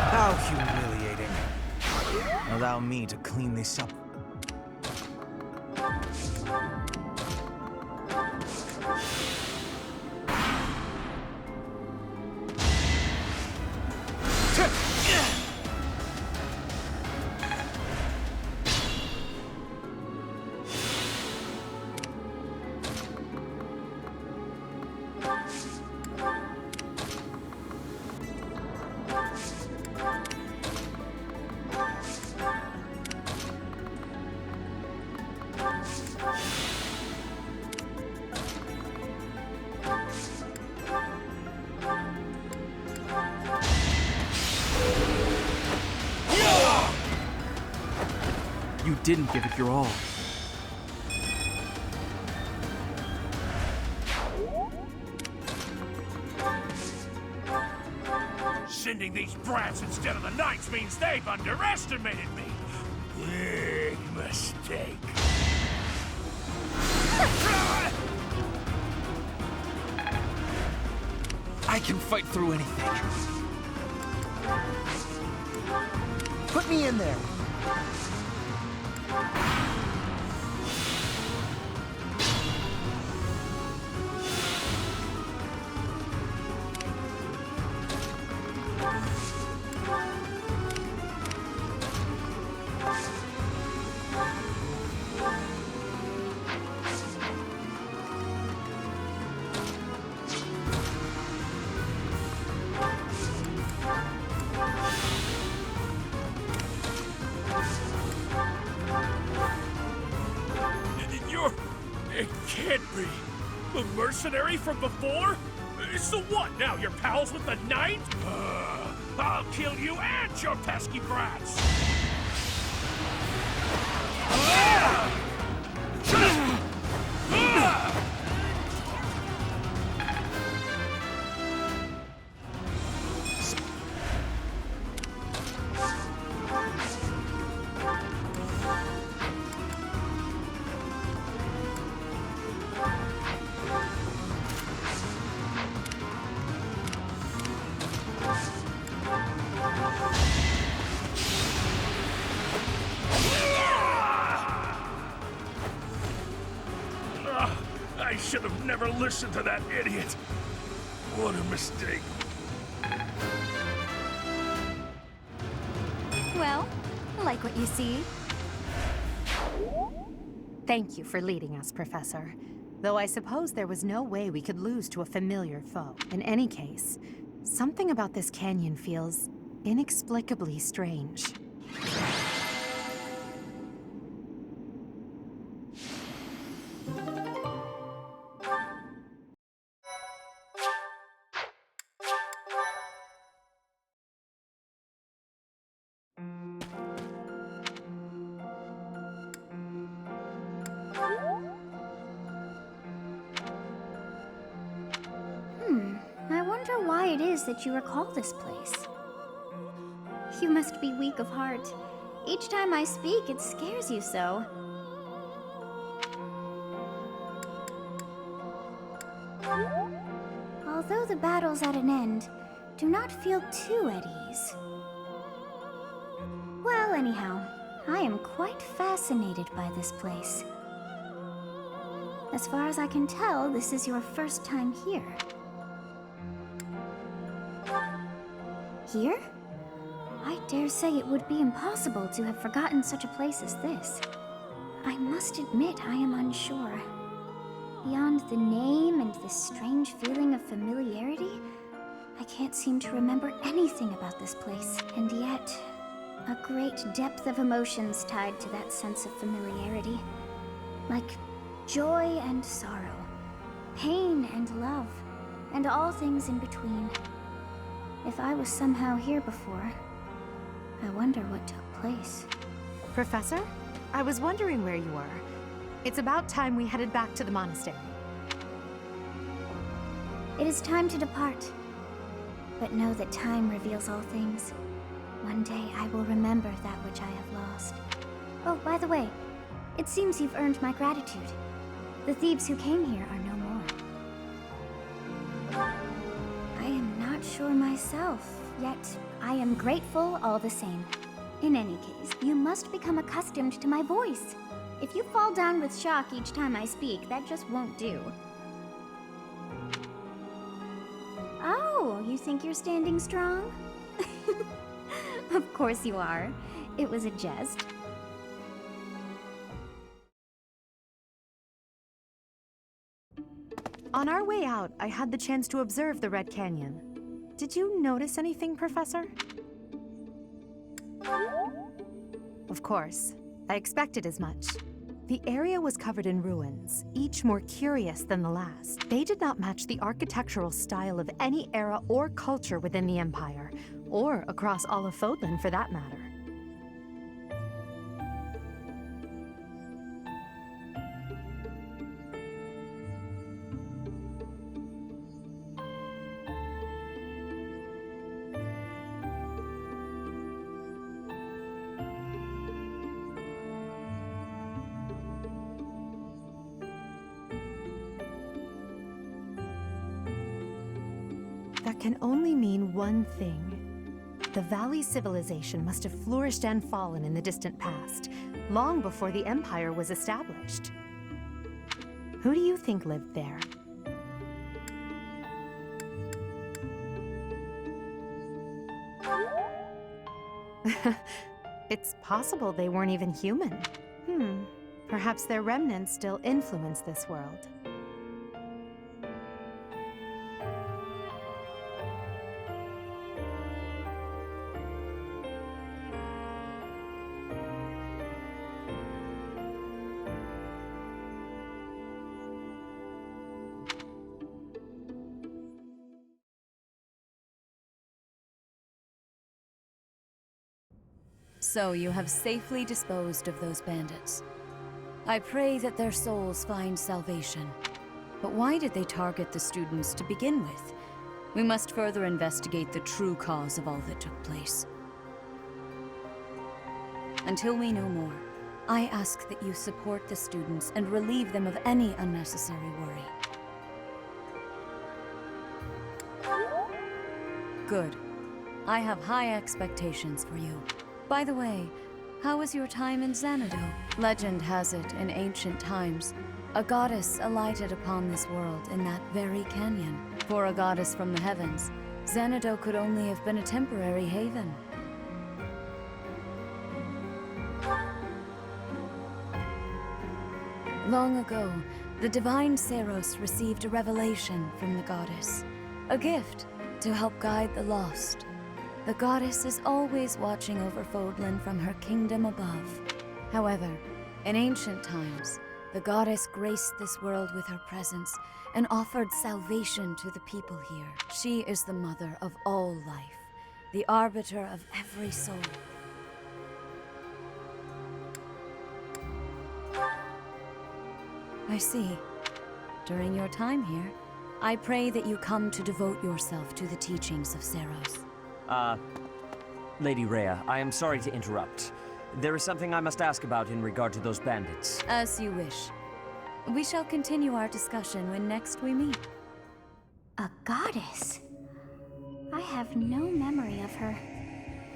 How humiliating. Allow me to clean this up. You didn't give it your all. Sending these brats instead of the knights means they've underestimated me. Big mistake. I can fight through anything. Put me in there. It can't be. The mercenary from before? So what, now you're pals with the knight? I'll kill you and your pesky brats! I should have never listened to that idiot. What a mistake. Well, like what you see. Thank you for leading us, Professor. Though I suppose there was no way we could lose to a familiar foe. In any case, something about this canyon feels inexplicably strange. I wonder why it is that you recall this place. You must be weak of heart. Each time I speak, it scares you so. Although the battle's at an end, do not feel too at ease. Well, anyhow, I am quite fascinated by this place. As far as I can tell, this is your first time here. Here? I dare say it would be impossible to have forgotten such a place as this. I must admit I am unsure. Beyond the name and this strange feeling of familiarity, I can't seem to remember anything about this place. And yet, a great depth of emotions tied to that sense of familiarity. Like joy and sorrow, pain and love, and all things in between. If I was somehow here before, I wonder what took place. Professor, I was wondering where you were. It's about time we headed back to the monastery. It is time to depart. But know that time reveals all things. One day I will remember that which I have lost. Oh, by the way, it seems you've earned my gratitude. The thieves who came here are no more. I am not sure myself, yet I am grateful all the same. In any case, you must become accustomed to my voice. If you fall down with shock each time I speak, that just won't do. Oh, you think you're standing strong? Of course you are. It was a jest. On our way out, I had the chance to observe the Red Canyon. Did you notice anything, Professor? Of course. I expected as much. The area was covered in ruins, each more curious than the last. They did not match the architectural style of any era or culture within the Empire, or across all of Fodlan for that matter. That can only mean one thing. The Valley civilization must have flourished and fallen in the distant past, long before the Empire was established. Who do you think lived there? It's possible they weren't even human. Perhaps their remnants still influence this world. So you have safely disposed of those bandits. I pray that their souls find salvation. But why did they target the students to begin with? We must further investigate the true cause of all that took place. Until we know more, I ask that you support the students and relieve them of any unnecessary worry. Good. I have high expectations for you. By the way, how was your time in Xanadu? Legend has it, in ancient times, a goddess alighted upon this world in that very canyon. For a goddess from the heavens, Xanadu could only have been a temporary haven. Long ago, the divine Seros received a revelation from the goddess, a gift to help guide the lost. The goddess is always watching over Fodlan from her kingdom above. However, in ancient times, the goddess graced this world with her presence and offered salvation to the people here. She is the mother of all life, the arbiter of every soul. I see. During your time here, I pray that you come to devote yourself to the teachings of Seros. Lady Rhea, I am sorry to interrupt. There is something I must ask about in regard to those bandits. As you wish. We shall continue our discussion when next we meet. A goddess? I have no memory of her.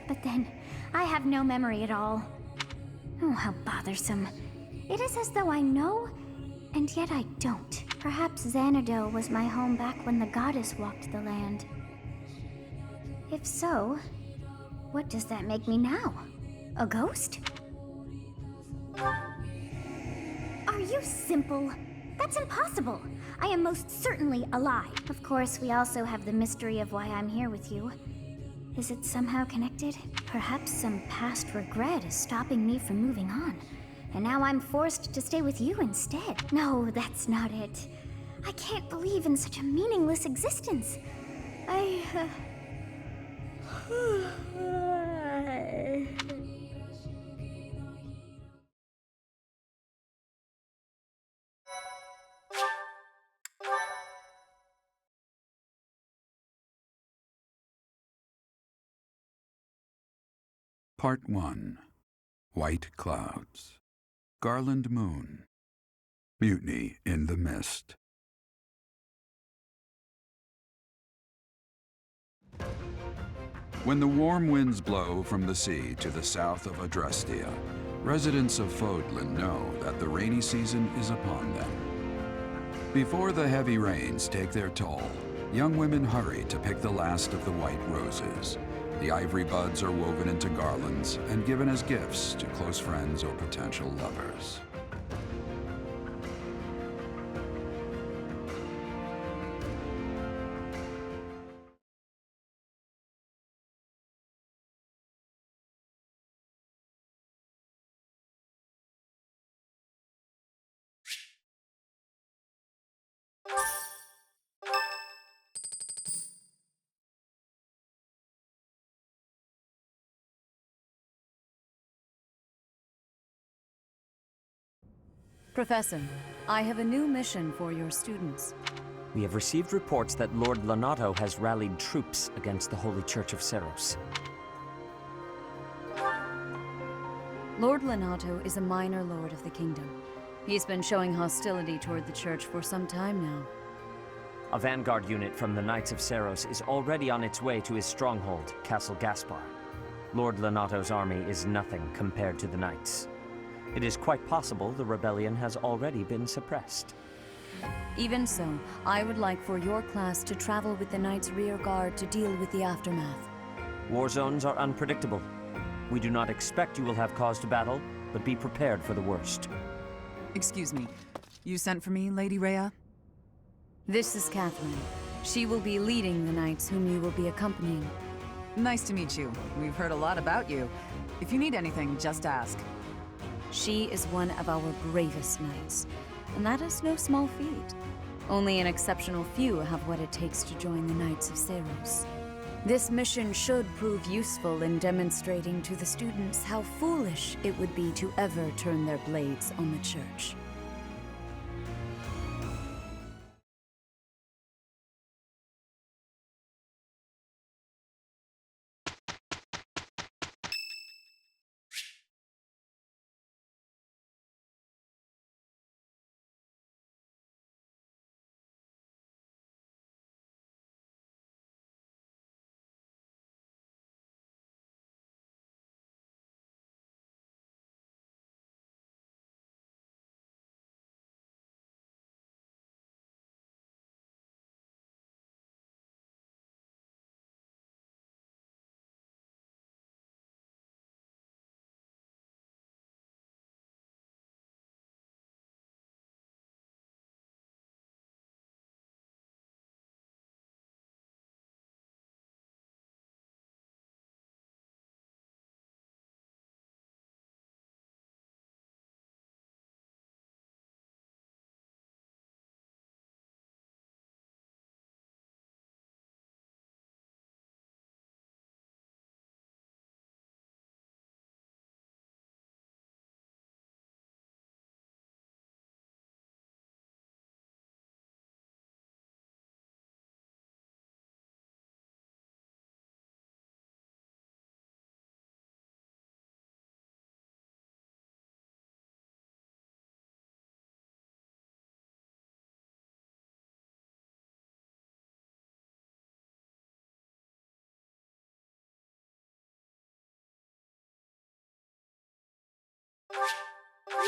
But then, I have no memory at all. Oh, how bothersome. It is as though I know, and yet I don't. Perhaps Xanadu was my home back when the goddess walked the land. If so, what does that make me now? A ghost? Are you simple? That's impossible. I am most certainly alive. Of course, we also have the mystery of why I'm here with you. Is it somehow connected? Perhaps some past regret is stopping me from moving on. And now I'm forced to stay with you instead. No, that's not it. I can't believe in such a meaningless existence. Part 1. White Clouds. Garland Moon. Mutiny in the Mist. When the warm winds blow from the sea to the south of Adrestia, residents of Fodlan know that the rainy season is upon them. Before the heavy rains take their toll, young women hurry to pick the last of the white roses. The ivory buds are woven into garlands and given as gifts to close friends or potential lovers. Professor, I have a new mission for your students. We have received reports that Lord Lonato has rallied troops against the Holy Church of Seros. Lord Lonato is a minor lord of the kingdom. He's been showing hostility toward the church for some time now. A vanguard unit from the Knights of Seros is already on its way to his stronghold, Castle Gaspar. Lord Lenato's army is nothing compared to the Knights. It is quite possible the rebellion has already been suppressed. Even so, I would like for your class to travel with the Knight's rear guard to deal with the aftermath. War zones are unpredictable. We do not expect you will have cause to battle, but be prepared for the worst. Excuse me. You sent for me, Lady Rhea? This is Catherine. She will be leading the Knights whom you will be accompanying. Nice to meet you. We've heard a lot about you. If you need anything, just ask. She is one of our bravest Knights, and that is no small feat. Only an exceptional few have what it takes to join the Knights of Seros. This mission should prove useful in demonstrating to the students how foolish it would be to ever turn their blades on the Church.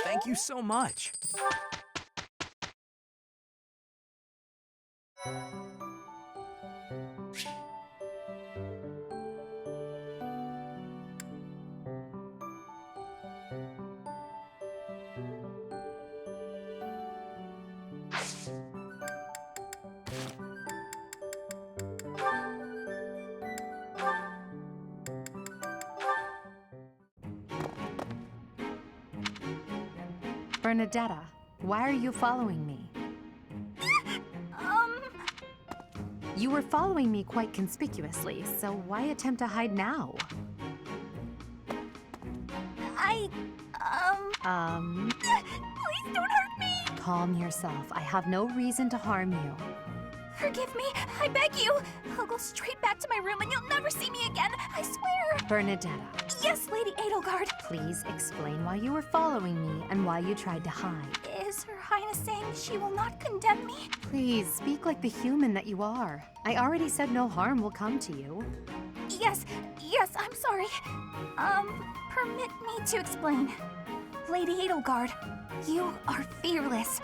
Thank you so much. Bernadetta, why are you following me? You were following me quite conspicuously, so why attempt to hide now? Please don't hurt me! Calm yourself. I have no reason to harm you. Forgive me, I beg you! I'll go straight back to my room and you'll never see me again, I swear! Bernadetta. Yes, Lady Edelgard. Please explain why you were following me and why you tried to hide. Is Her Highness saying she will not condemn me? Please, speak like the human that you are. I already said no harm will come to you. Yes, I'm sorry. Permit me to explain. Lady Edelgard, you are fearless.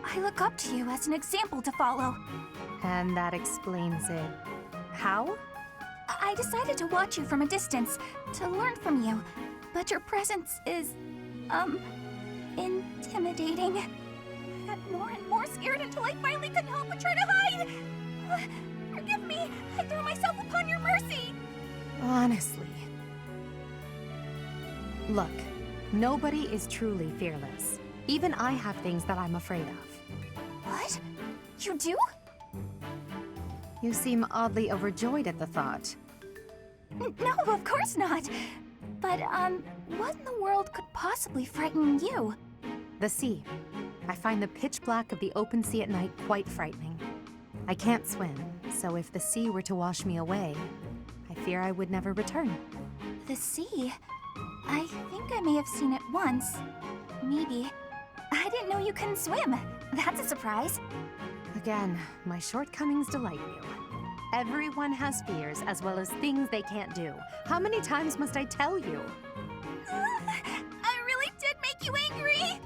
I look up to you as an example to follow. And that explains it. How? I decided to watch you from a distance, to learn from you, but your presence is, intimidating. I got more and more scared until I finally couldn't help but try to hide. Forgive me, I threw myself upon your mercy. Honestly. Look, nobody is truly fearless. Even I have things that I'm afraid of. What? You do? You seem oddly overjoyed at the thought. No, of course not. But, what in the world could possibly frighten you? The sea. I find the pitch black of the open sea at night quite frightening. I can't swim, so if the sea were to wash me away, I fear I would never return. The sea? I think I may have seen it once. Maybe. I didn't know you couldn't swim. That's a surprise. A Again, my shortcomings delight you. Everyone has fears as well as things they can't do. How many times must I tell you? I really did make you angry!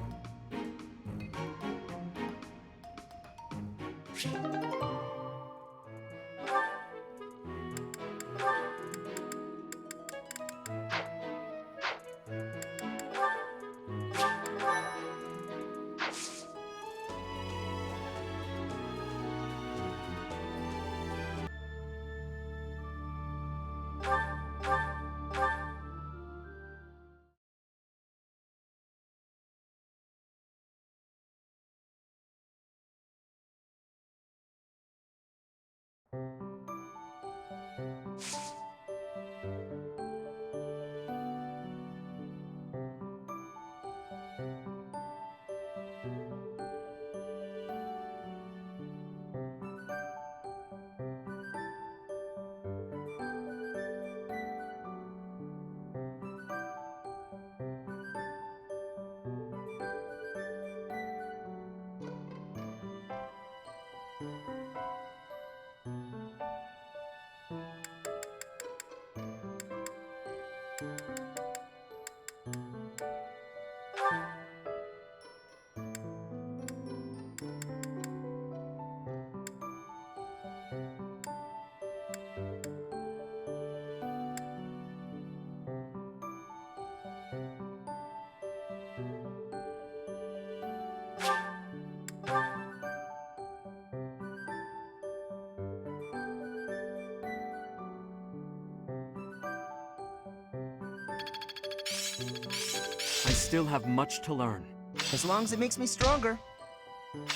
I still have much to learn. As long as it makes me stronger.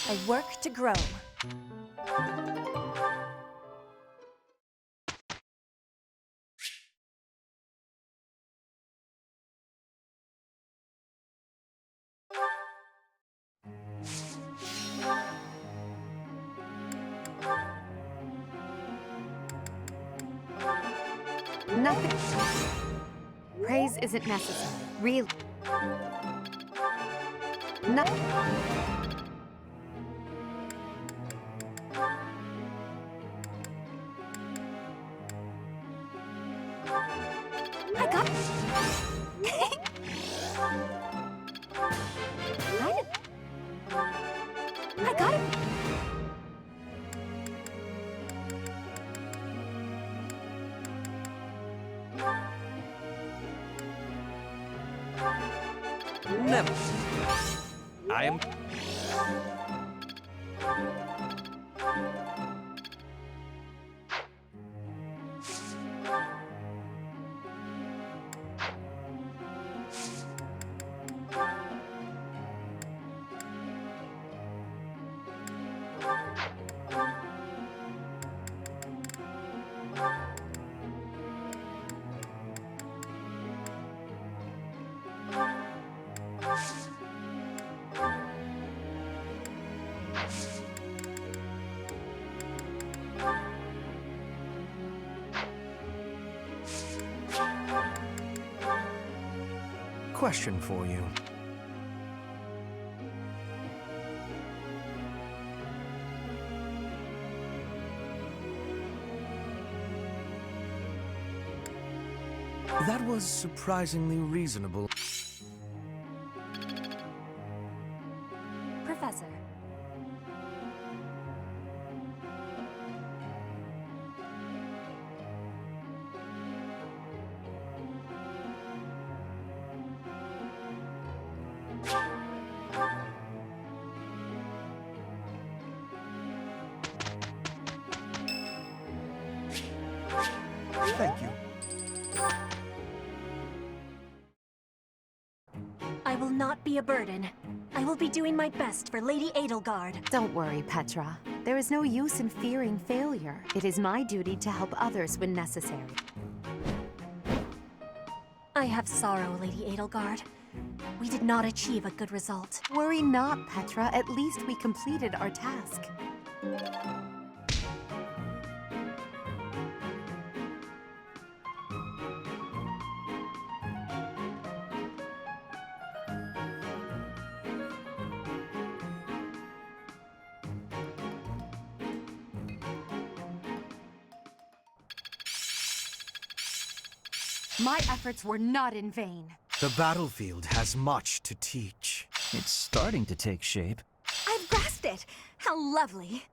I work to grow. Nothing. Praise isn't necessary. Really. No. I got I got it. Never. I am... Question for you. That was surprisingly reasonable. Professor. Thank you. I will not be a burden. I will be doing my best for Lady Edelgard. Don't worry, Petra. There is no use in fearing failure. It is my duty to help others when necessary. I have sorrow, Lady Edelgard. We did not achieve a good result. Worry not, Petra. At least we completed our task. My efforts were not in vain. The battlefield has much to teach. It's starting to take shape. I've grasped it! How lovely!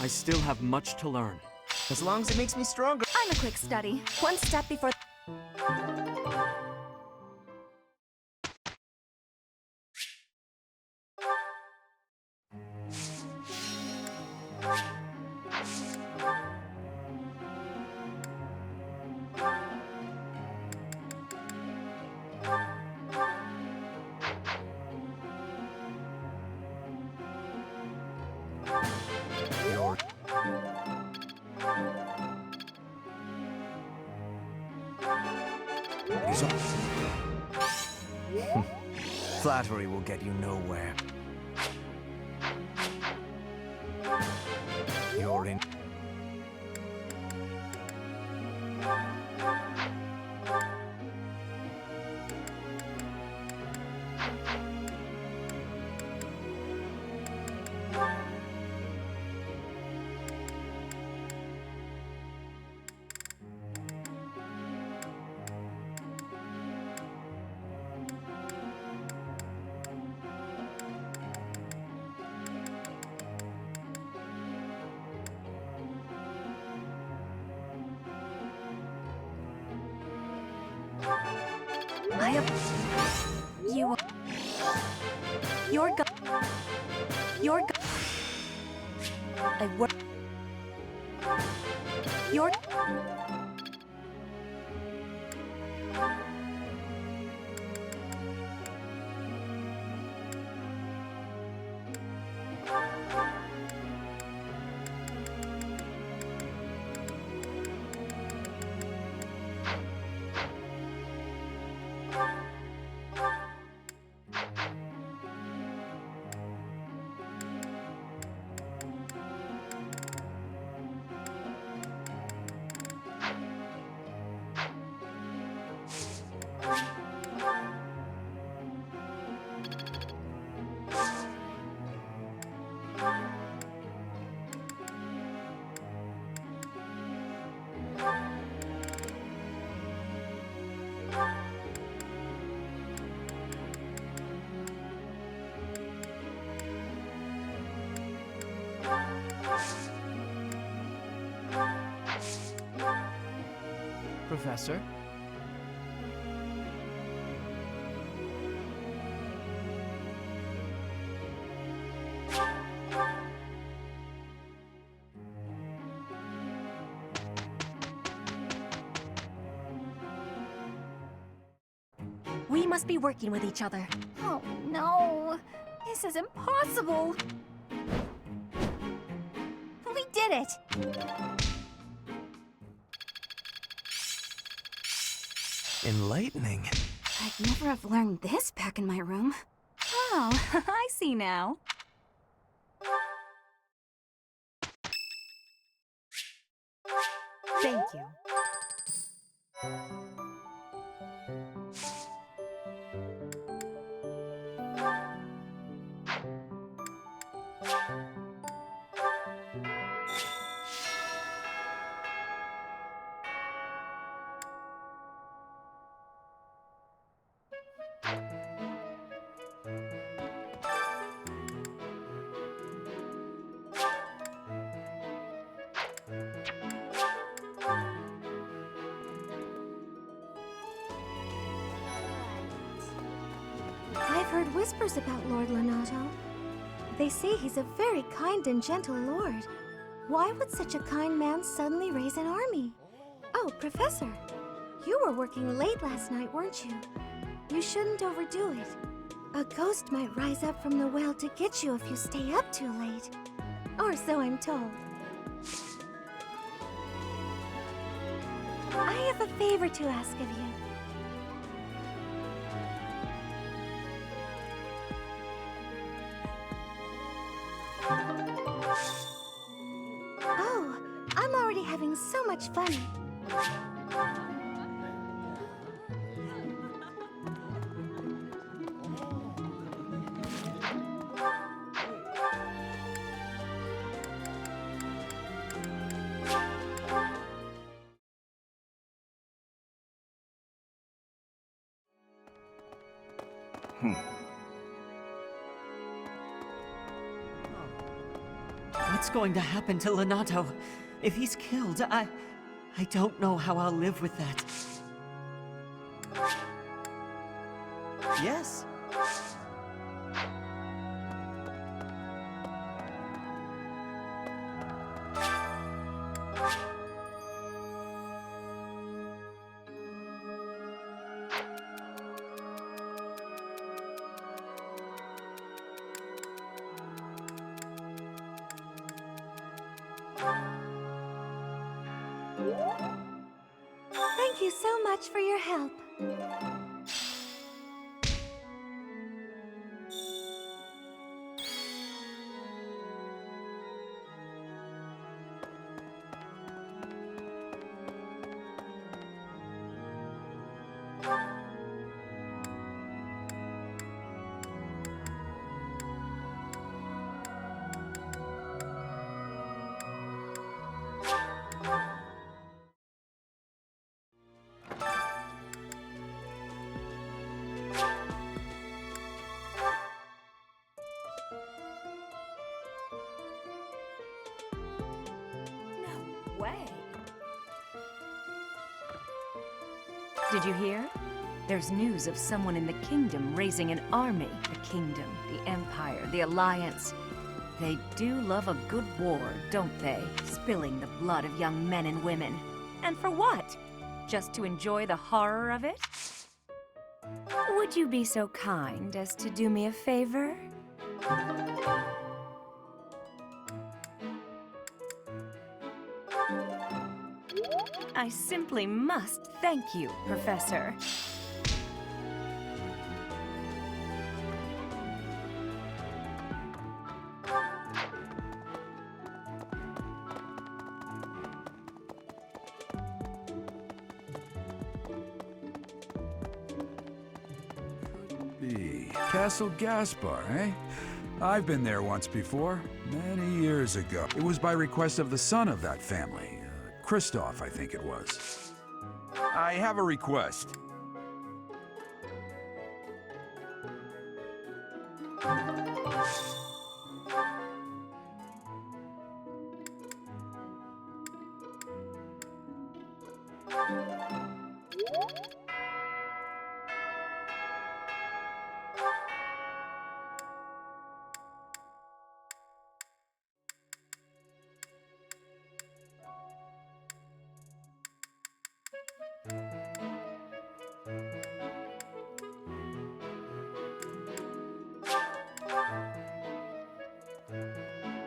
I still have much to learn. As long as it makes me stronger. I'm a quick study. One step before... Flattery will get you nowhere. You're in. You... You're go... You're go... I work... You're... Professor? We must be working with each other. Oh, no. This is impossible. We did it! Enlightening. I'd never have learned this back in my room. Oh, I see now. Thank you. heard whispers about Lord Lenato. They say he's a very kind and gentle lord. Why would such a kind man suddenly raise an army? Oh, Professor, you were working late last night, weren't you? You shouldn't overdo it. A ghost might rise up from the well to get you if you stay up too late. Or so I'm told. I have a favor to ask of you. Oh, I'm already having so much fun. What's going to happen to Lenato? If he's killed, I don't know how I'll live with that. Yes. Thank you so much for your help. Way. Did you hear? There's news of someone in the kingdom raising an army. The kingdom, the empire, the alliance. They do love a good war, don't they? Spilling the blood of young men and women. And for what? Just to enjoy the horror of it? Would you be so kind as to do me a favor? I simply must thank you, Professor. Castle Gaspar, eh? I've been there once before, many years ago. It was by request of the son of that family. Christoph, I think it was. I have a request.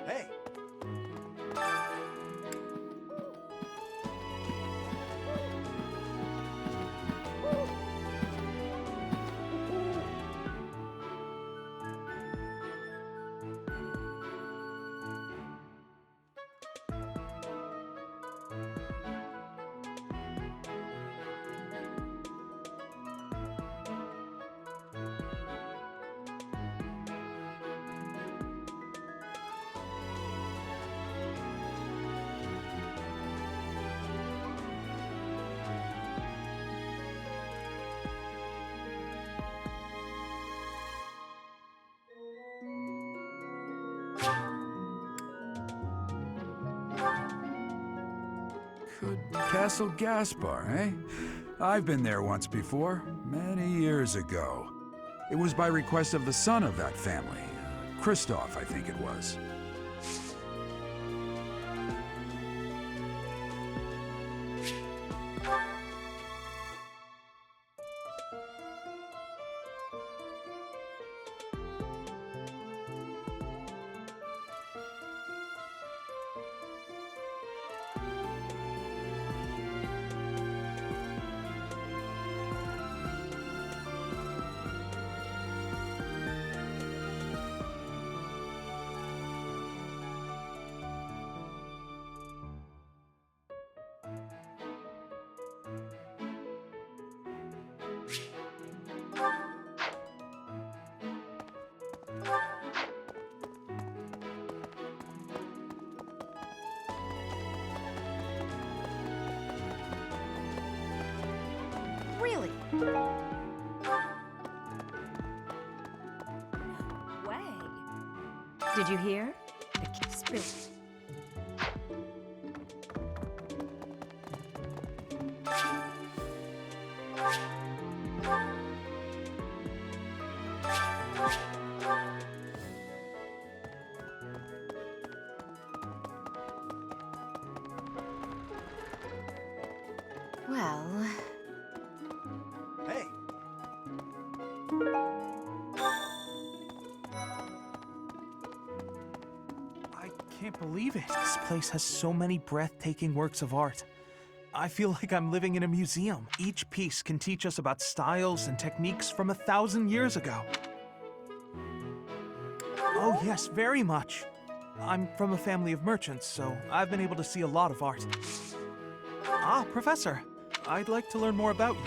Hey! Castle Gaspar, eh? I've been there once before, many years ago. It was by request of the son of that family. Christoph, I think it was. Really? Way. Did you hear? The spill. Well... Hey! I can't believe it. This place has so many breathtaking works of art. I feel like I'm living in a museum. Each piece can teach us about styles and techniques from 1,000 years ago. Oh yes, very much. I'm from a family of merchants, so I've been able to see a lot of art. Ah, Professor, I'd like to learn more about you.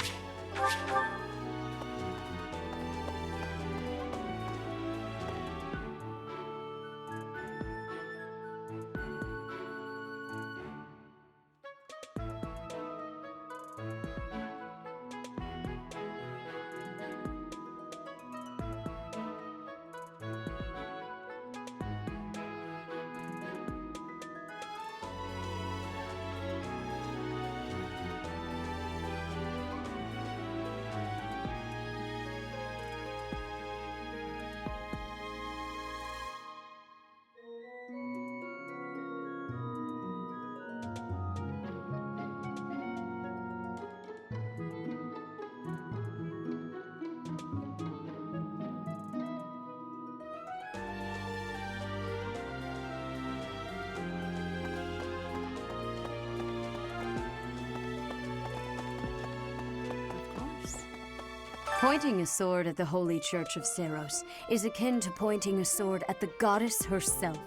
Pointing a sword at the Holy Church of Seros is akin to pointing a sword at the goddess herself,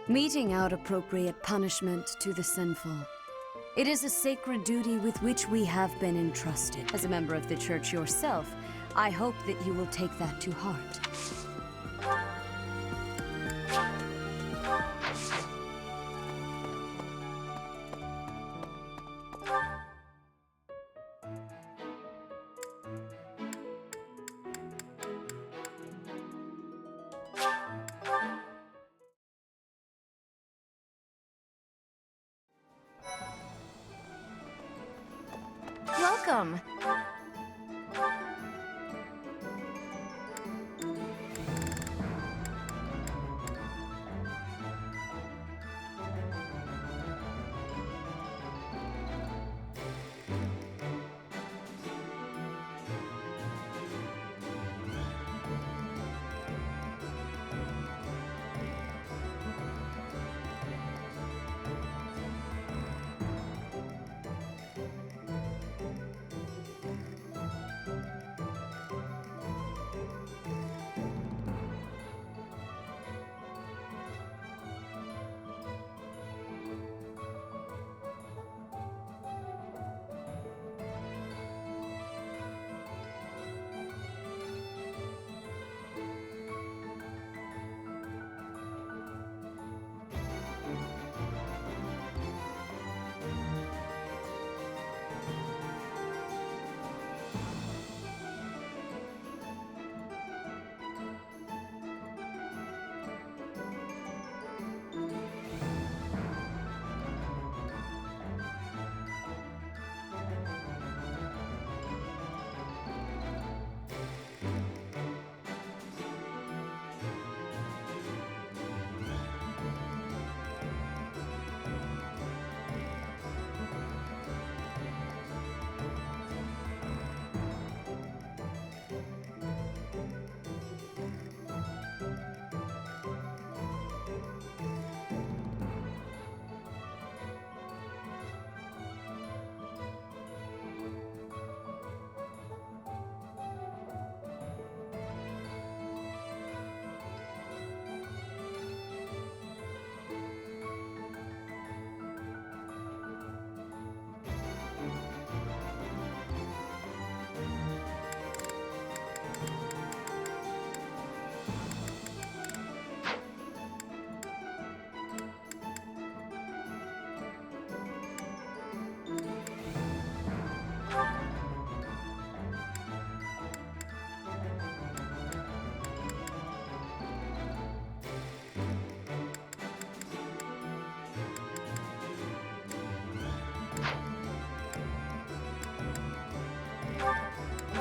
meting out appropriate punishment to the sinful. It is a sacred duty with which we have been entrusted. As a member of the church yourself, I hope that you will take that to heart. Welcome.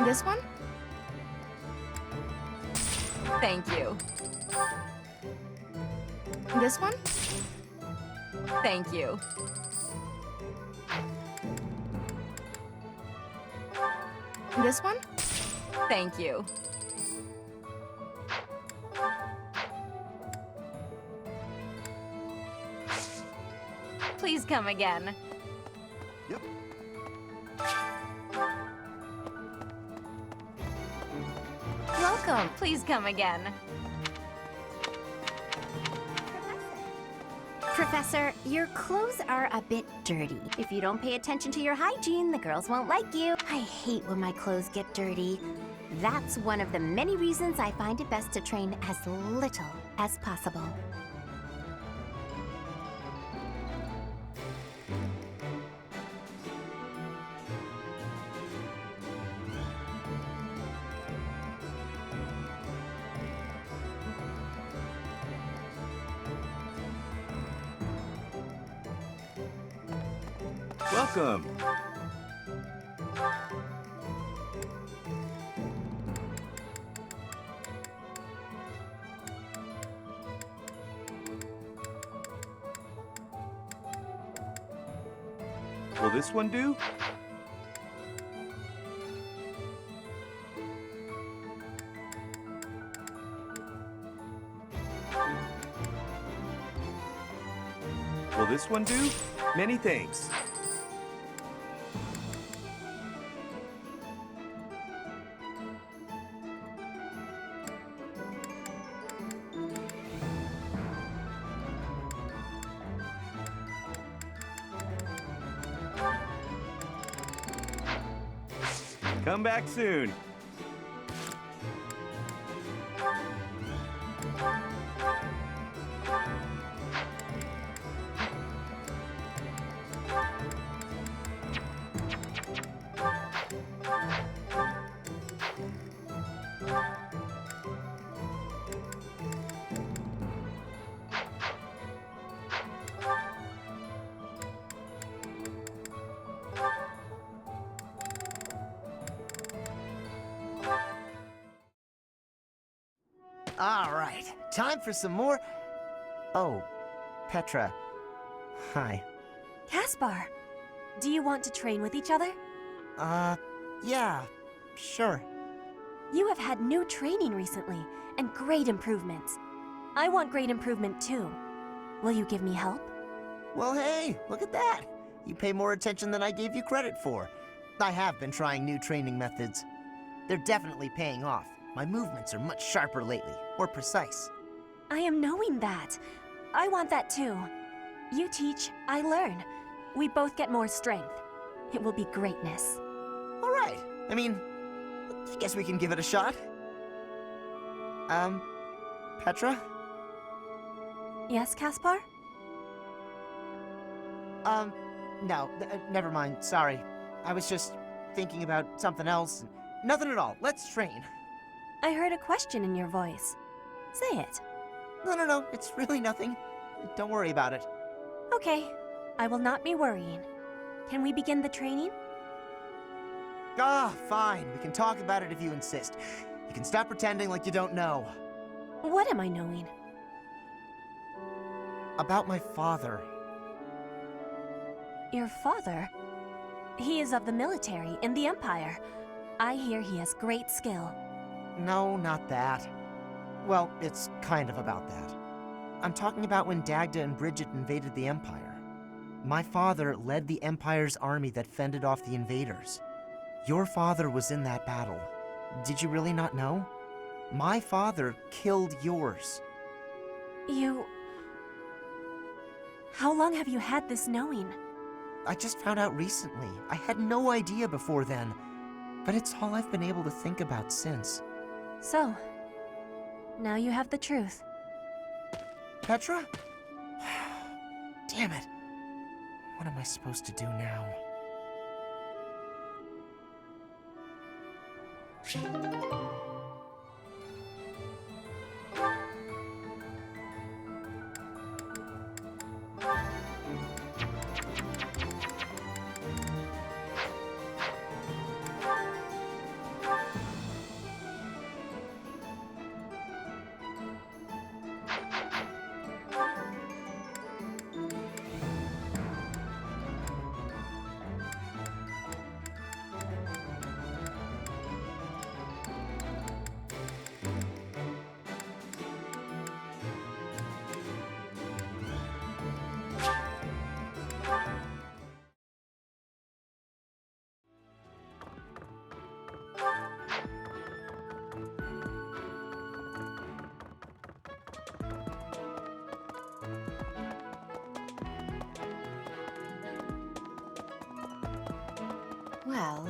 This one? Thank you. This one? Thank you. This one? Thank you. Please come again. Yep. Welcome. Please come again. Professor, your clothes are a bit dirty. If you don't pay attention to your hygiene, the girls won't like you. I hate when my clothes get dirty. That's one of the many reasons I find it best to train as little as possible. Welcome. Will this one do? Will this one do? Many thanks. Come back soon. All right, time for some more. Oh, Petra. Hi. Caspar, do you want to train with each other? Yeah, sure. You have had new training recently, and great improvements. I want great improvement too. Will you give me help? Well, hey, look at that. You pay more attention than I gave you credit for. I have been trying new training methods. They're definitely paying off. My movements are much sharper lately, more precise. I am knowing that. I want that too. You teach, I learn. We both get more strength. It will be greatness. All right. I mean, I guess we can give it a shot. Petra? Yes, Caspar? No, never mind. Sorry. I was just thinking about something else. Nothing at all. Let's train. I heard a question in your voice. Say it. No. It's really nothing. Don't worry about it. Okay. I will not be worrying. Can we begin the training? Fine. We can talk about it if you insist. You can stop pretending like you don't know. What am I knowing? About my father. Your father? He is of the military in the Empire. I hear he has great skill. No, not that. Well, it's kind of about that. I'm talking about when Dagda and Bridget invaded the Empire. My father led the Empire's army that fended off the invaders. Your father was in that battle. Did you really not know? My father killed yours. You... How long have you had this knowing? I just found out recently. I had no idea before then. But it's all I've been able to think about since. So, now you have the truth. Petra? Damn it. What am I supposed to do now? Well...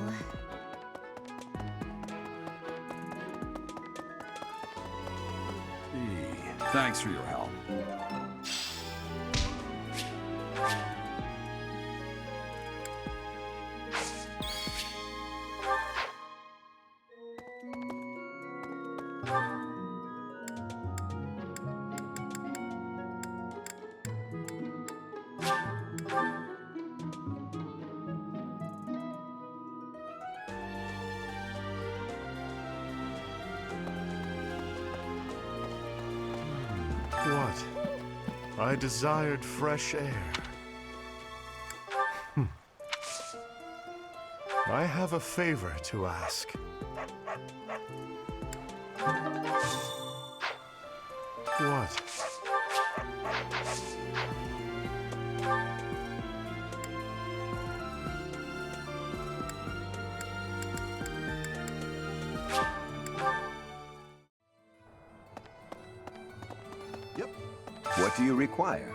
Thanks for your help. What? I desired fresh air. I have a favor to ask. What? Yep. What do you require?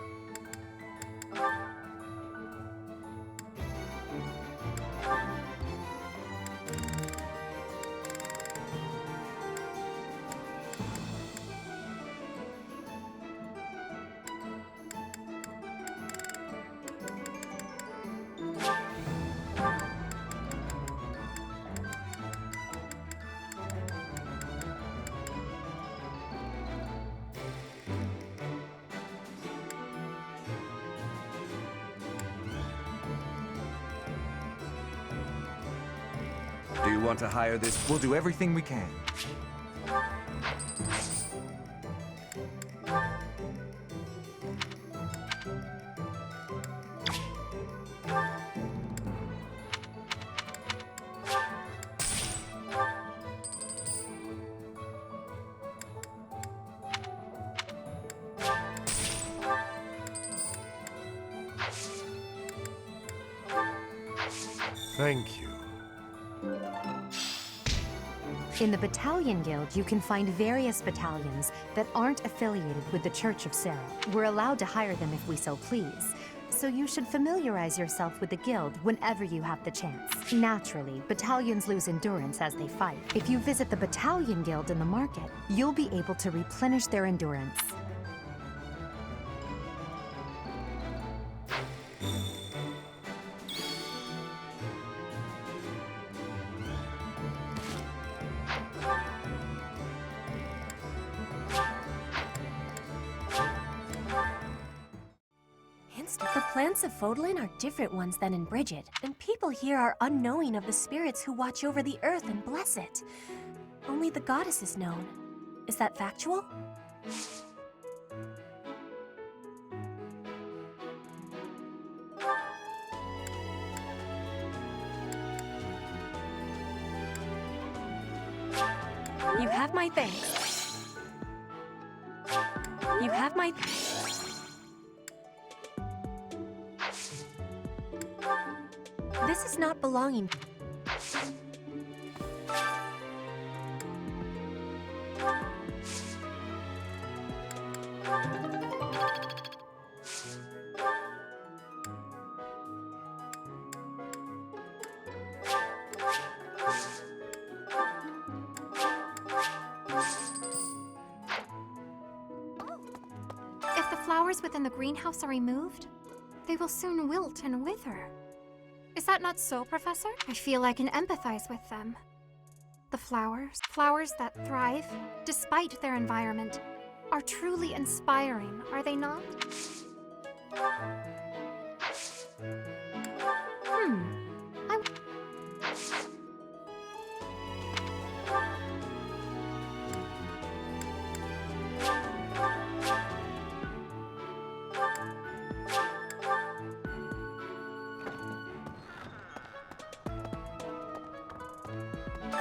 Do you want to hire this? We'll do everything we can. Thank you. In the Battalion Guild, you can find various battalions that aren't affiliated with the Church of Sarah. We're allowed to hire them if we so please, so you should familiarize yourself with the guild whenever you have the chance. Naturally, battalions lose endurance as they fight. If you visit the Battalion Guild in the market, you'll be able to replenish their endurance. The plants of Fodlan are different ones than in Bridget, and people here are unknowing of the spirits who watch over the earth and bless it. Only the goddess is known. Is that factual? You have my thanks. You have my... This is not belonging. If the flowers within the greenhouse are removed, they will soon wilt and wither. Is that not so, Professor? I feel I can empathize with them. The flowers that thrive, despite their environment, are truly inspiring, are they not?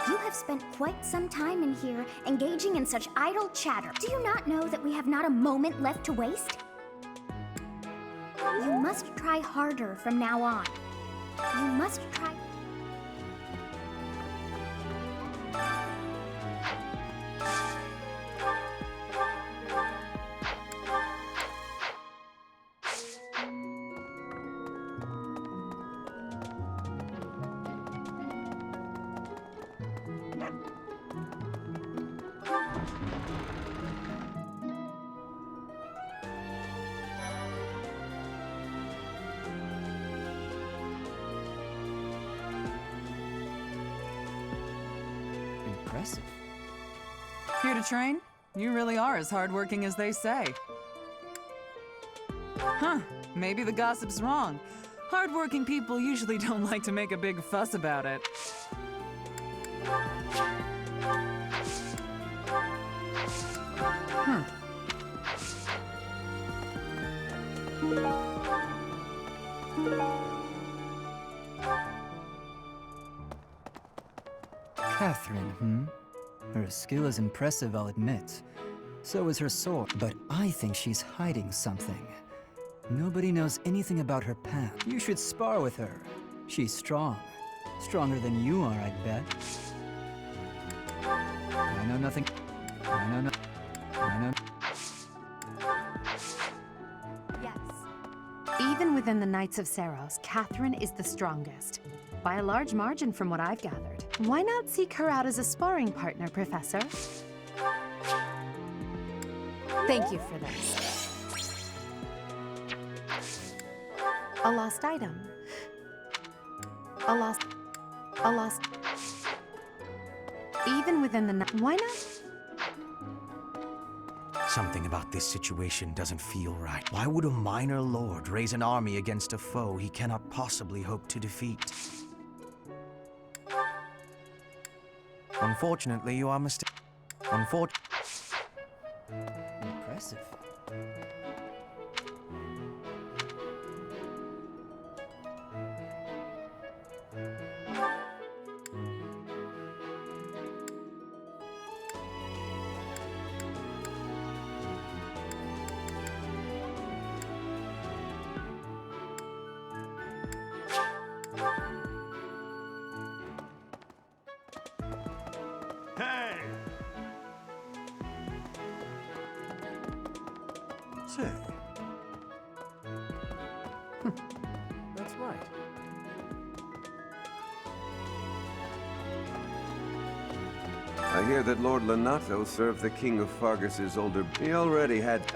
You have spent quite some time in here, engaging in such idle chatter. Do you not know that we have not a moment left to waste? You must try harder from now on. You must try... Impressive. Here to train? You really are as hardworking as they say. Huh, maybe the gossip's wrong. Hardworking people usually don't like to make a big fuss about it. Catherine, Her skill is impressive, I'll admit. So is her sword, but I think she's hiding something. Nobody knows anything about her past. You should spar with her. She's strong. Stronger than you are, I'd bet. I know nothing. I know. Yes. Even within the Knights of Saros, Catherine is the strongest. By a large margin from what I've gathered. Why not seek her out as a sparring partner, Professor? Thank you for this. A lost item. A lost... Even within the... Why not? Something about this situation doesn't feel right. Why would a minor lord raise an army against a foe he cannot possibly hope to defeat? Unfortunately, you are mistaken. Impressive. Hey! Say. That's right. I hear that Lord Lenato served the King of Fargus's older... He already had...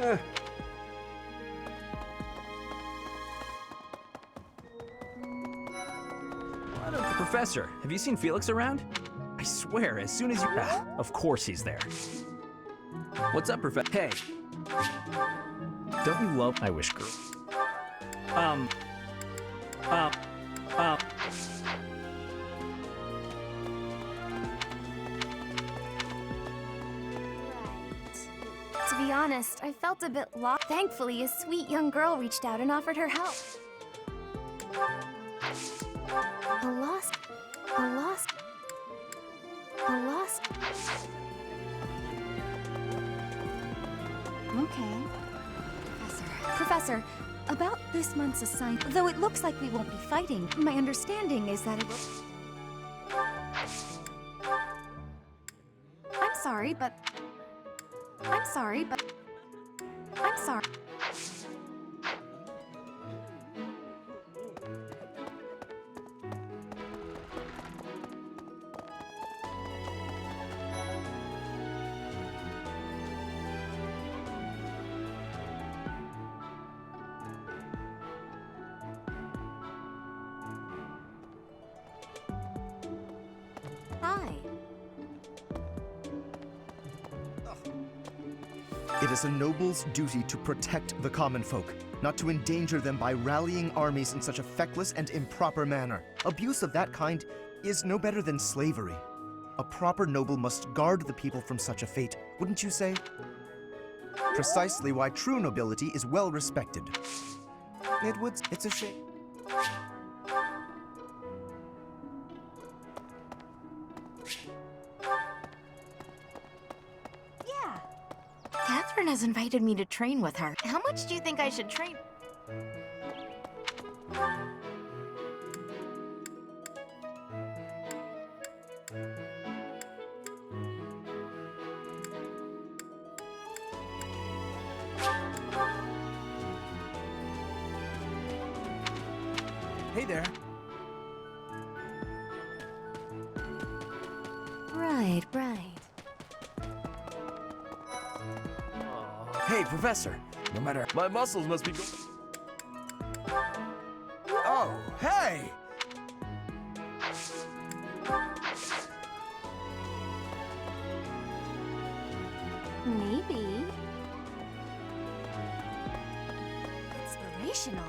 Professor, have you seen Felix around? I swear, as soon as you... of course he's there. What's up, Professor? Hey! Don't you love... I wish, girl. To be honest, I felt a bit lost. Thankfully, a sweet young girl reached out and offered her help. A lost... Okay. Professor, about this month's assignment, though it looks like we won't be fighting, my understanding is that it will... I'm sorry, but... I'm sorry. Hi. It is a noble's duty to protect the common folk, not to endanger them by rallying armies in such a feckless and improper manner. Abuse of that kind is no better than slavery. A proper noble must guard the people from such a fate, wouldn't you say? Precisely why true nobility is well respected. It's a shame. Catherine has invited me to train with her. How much do you think I should train? Hey there. Right. Hey, Professor. No matter... My muscles must be... Oh, hey! Maybe. Inspirational.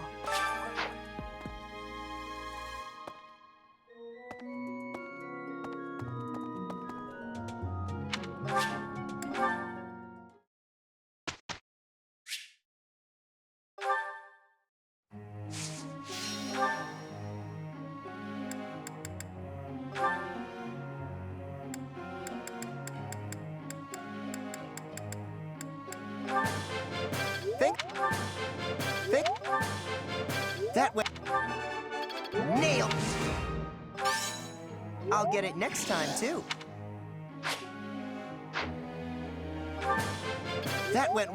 That way. Nailed it! I'll get it next time, too. That went...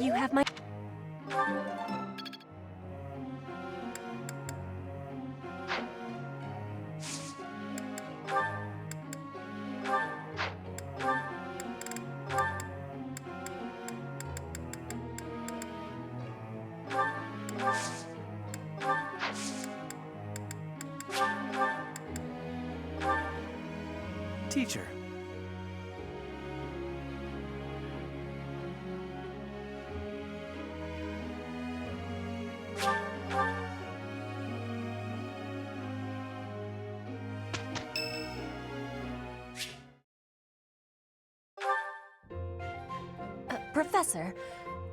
You have my... Teacher. Professor,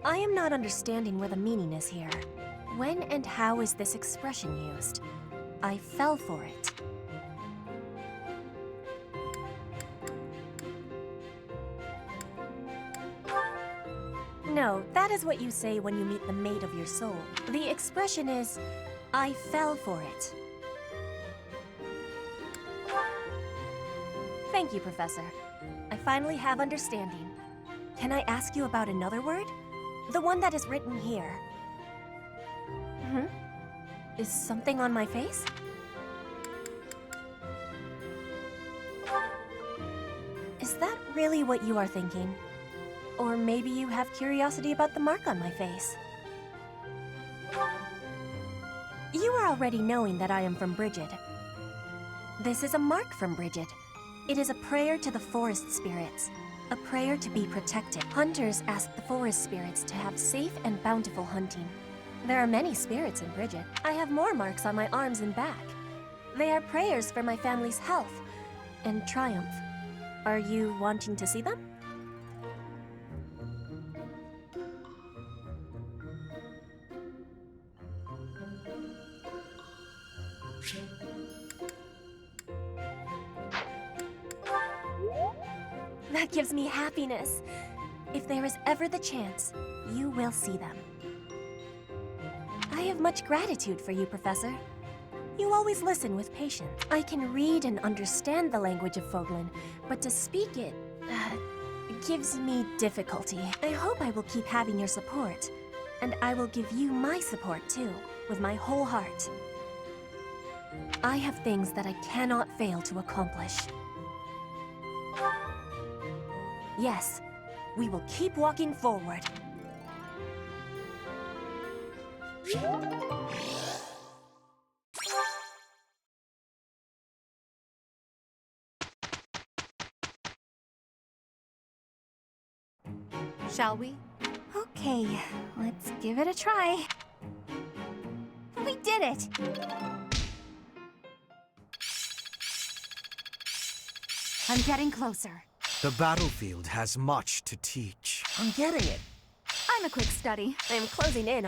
I am not understanding where the meaning is here. When and how is this expression used? I fell for it. No, that is what you say when you meet the mate of your soul. The expression is, I fell for it. Thank you, Professor. I finally have understanding. Can I ask you about another word? The one that is written here. Is something on my face? Is that really what you are thinking? Or maybe you have curiosity about the mark on my face. You are already knowing that I am from Bridget. This is a mark from Bridget. It is a prayer to the forest spirits. A prayer to be protected. Hunters ask the forest spirits to have safe and bountiful hunting. There are many spirits in Bridget. I have more marks on my arms and back. They are prayers for my family's health and triumph. Are you wanting to see them? That gives me happiness. If there is ever the chance, you will see them. I have much gratitude for you, Professor. You always listen with patience. I can read and understand the language of Foglin, but to speak it, gives me difficulty. I hope I will keep having your support, and I will give you my support too, with my whole heart. I have things that I cannot fail to accomplish. Yes, we will keep walking forward. Shall we? Okay, let's give it a try. We did it! I'm getting closer. The battlefield has much to teach. I'm getting it. I'm a quick study. I am closing in.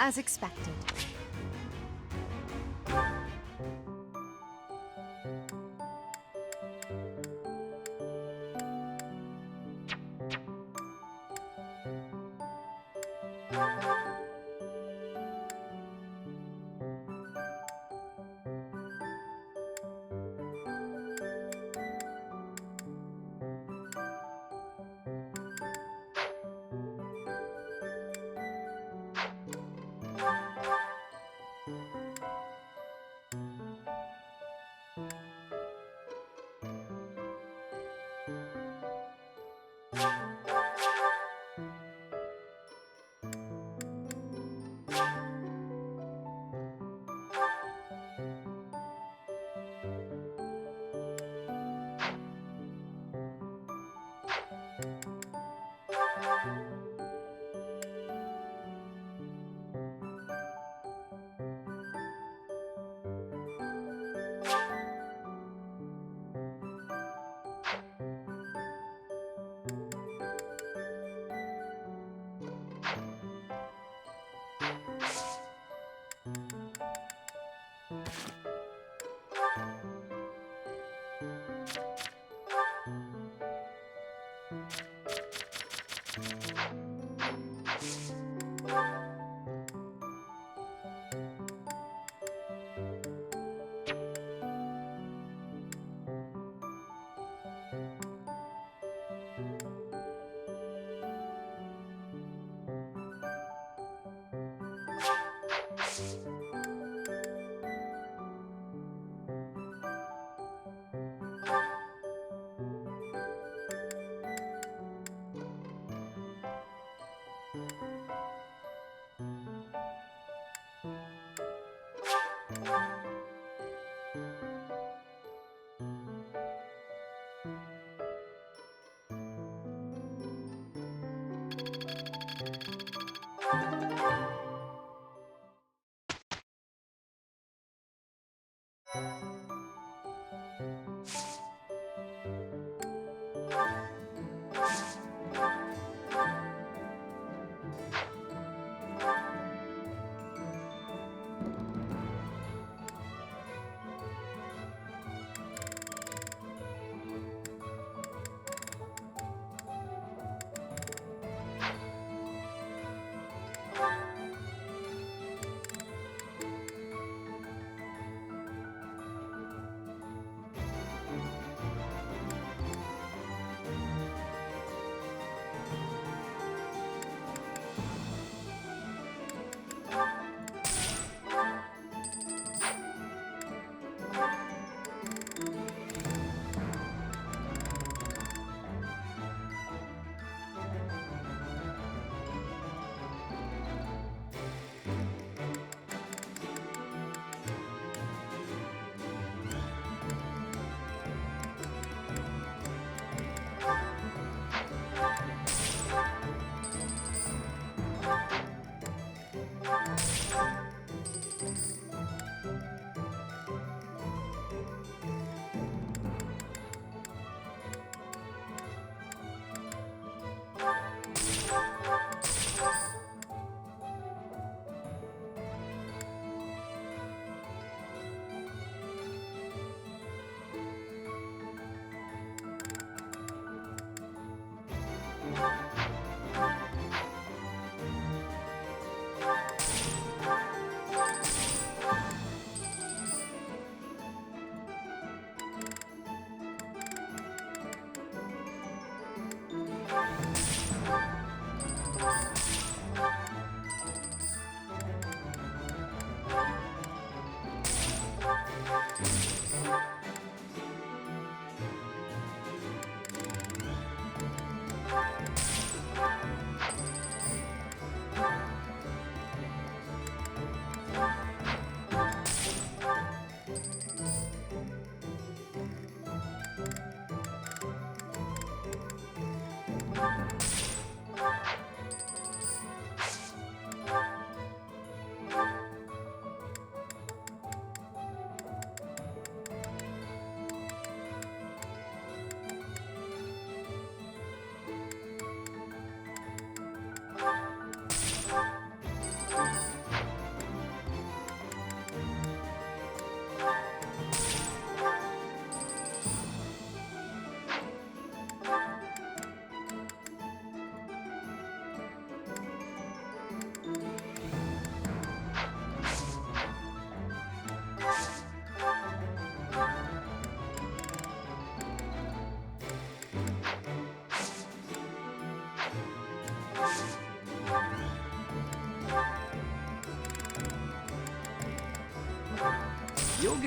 As expected.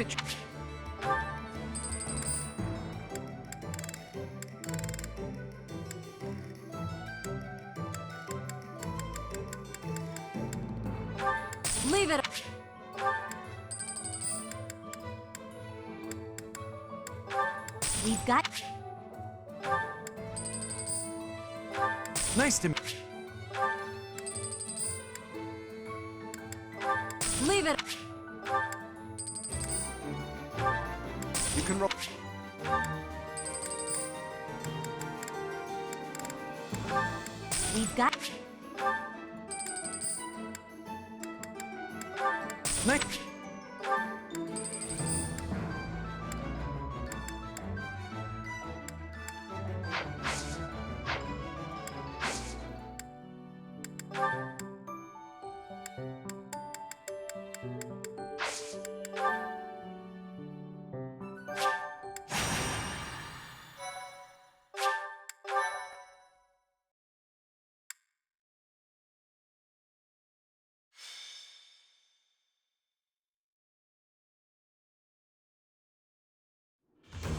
get you. Leave it. We've got... Nice to meet Leave it. You can roll. We've got... Nice.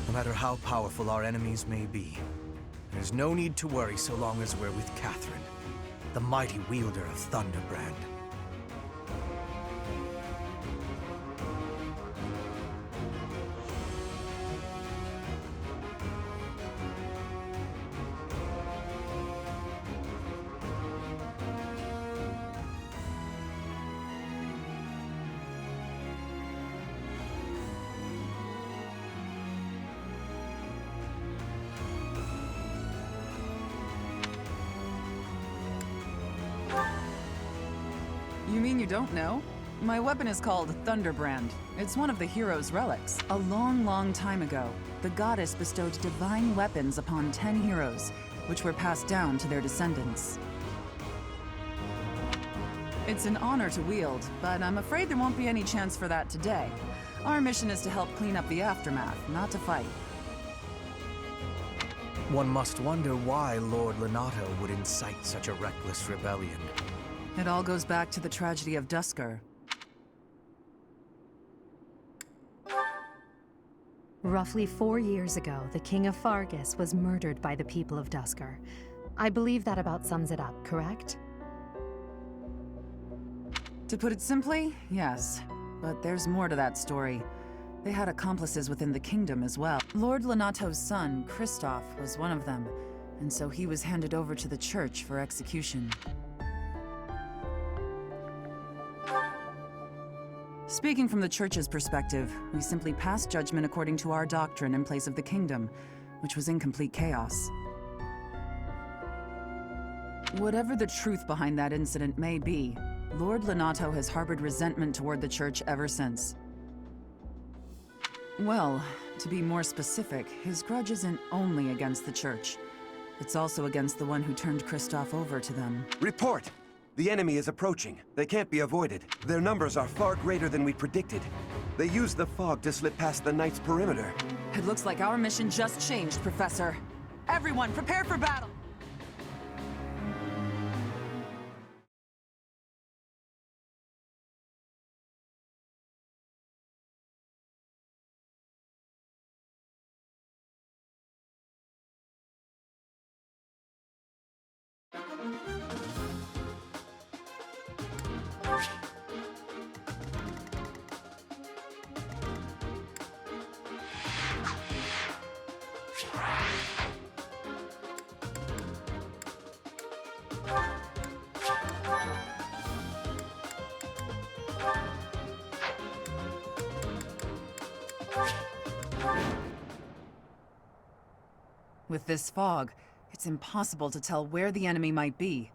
No matter how powerful our enemies may be, there's no need to worry so long as we're with Catherine, the mighty wielder of Thunderbrand. You mean you don't know? My weapon is called Thunderbrand. It's one of the hero's relics. A long, long time ago, the goddess bestowed divine weapons upon 10 heroes, which were passed down to their descendants. It's an honor to wield, but I'm afraid there won't be any chance for that today. Our mission is to help clean up the aftermath, not to fight. One must wonder why Lord Lenato would incite such a reckless rebellion. It all goes back to the tragedy of Dusker. Roughly 4 years ago, the King of Fargus was murdered by the people of Dusker. I believe that about sums it up, correct? To put it simply, yes. But there's more to that story. They had accomplices within the kingdom as well. Lord Lenato's son, Kristoff, was one of them, and so he was handed over to the church for execution. Speaking from the church's perspective, we simply passed judgment according to our doctrine in place of the kingdom, which was in complete chaos. Whatever the truth behind that incident may be, Lord Lenato has harbored resentment toward the church ever since. Well, to be more specific, his grudge isn't only against the church. It's also against the one who turned Kristoff over to them. Report! The enemy is approaching. They can't be avoided. Their numbers are far greater than we predicted. They used the fog to slip past the Knight's perimeter. It looks like our mission just changed, Professor. Everyone, prepare for battle! With this fog, it's impossible to tell where the enemy might be,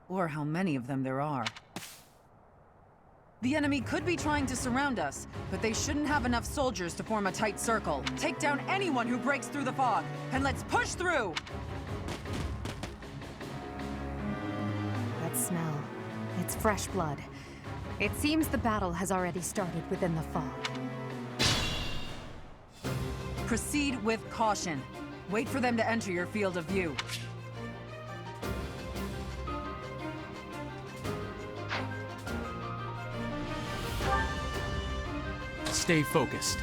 or how many of them there are. The enemy could be trying to surround us, but they shouldn't have enough soldiers to form a tight circle. Take down anyone who breaks through the fog, and let's push through! That smell. It's fresh blood. It seems the battle has already started within the fog. Proceed with caution. Wait for them to enter your field of view. stay focused.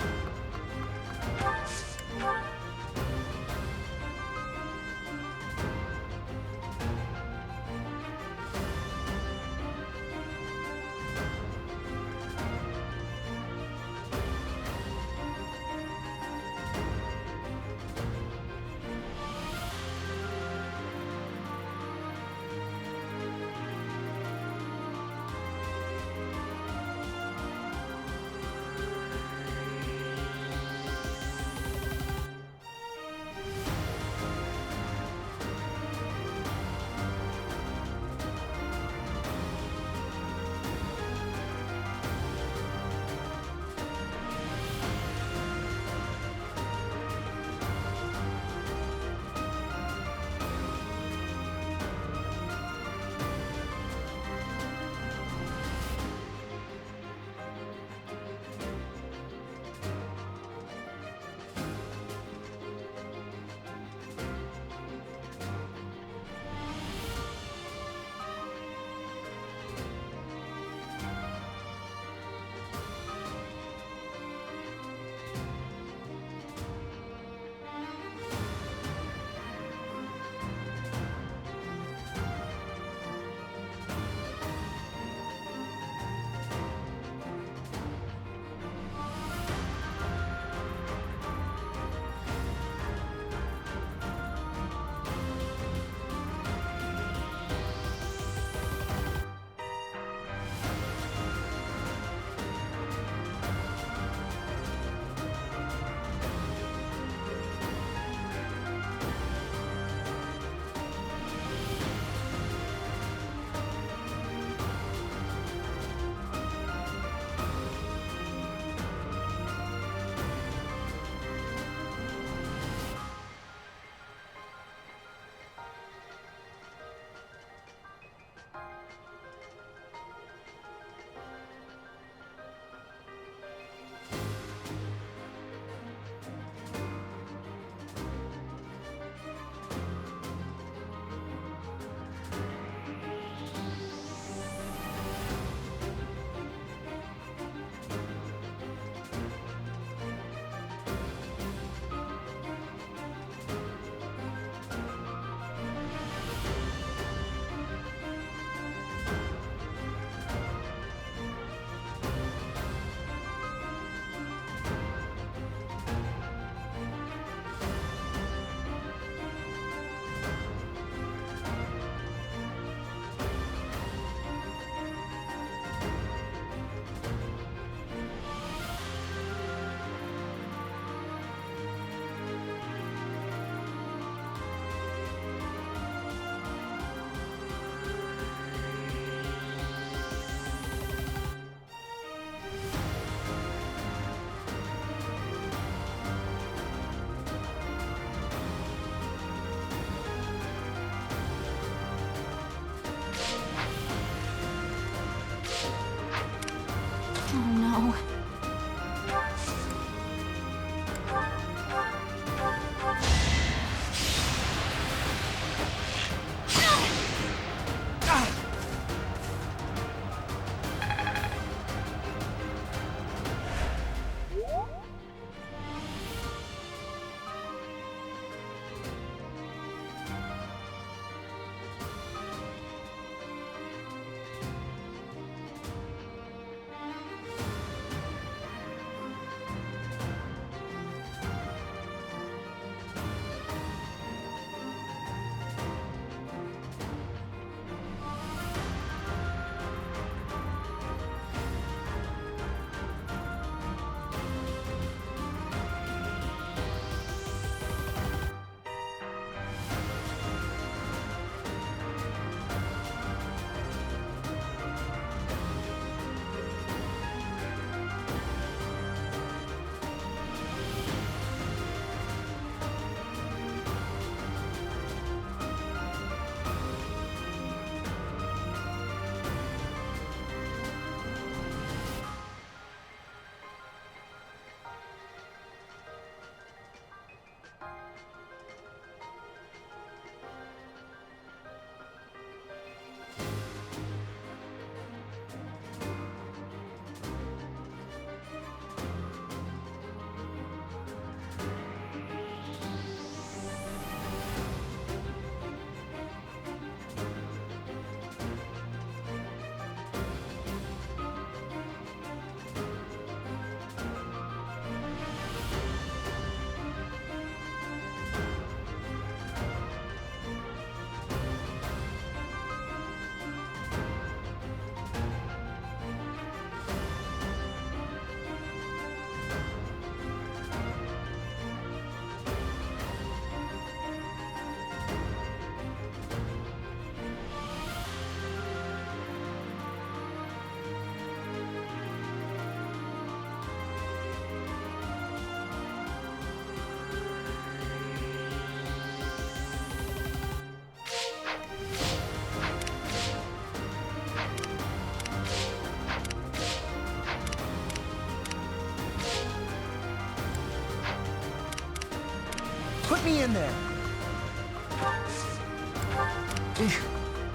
me in there!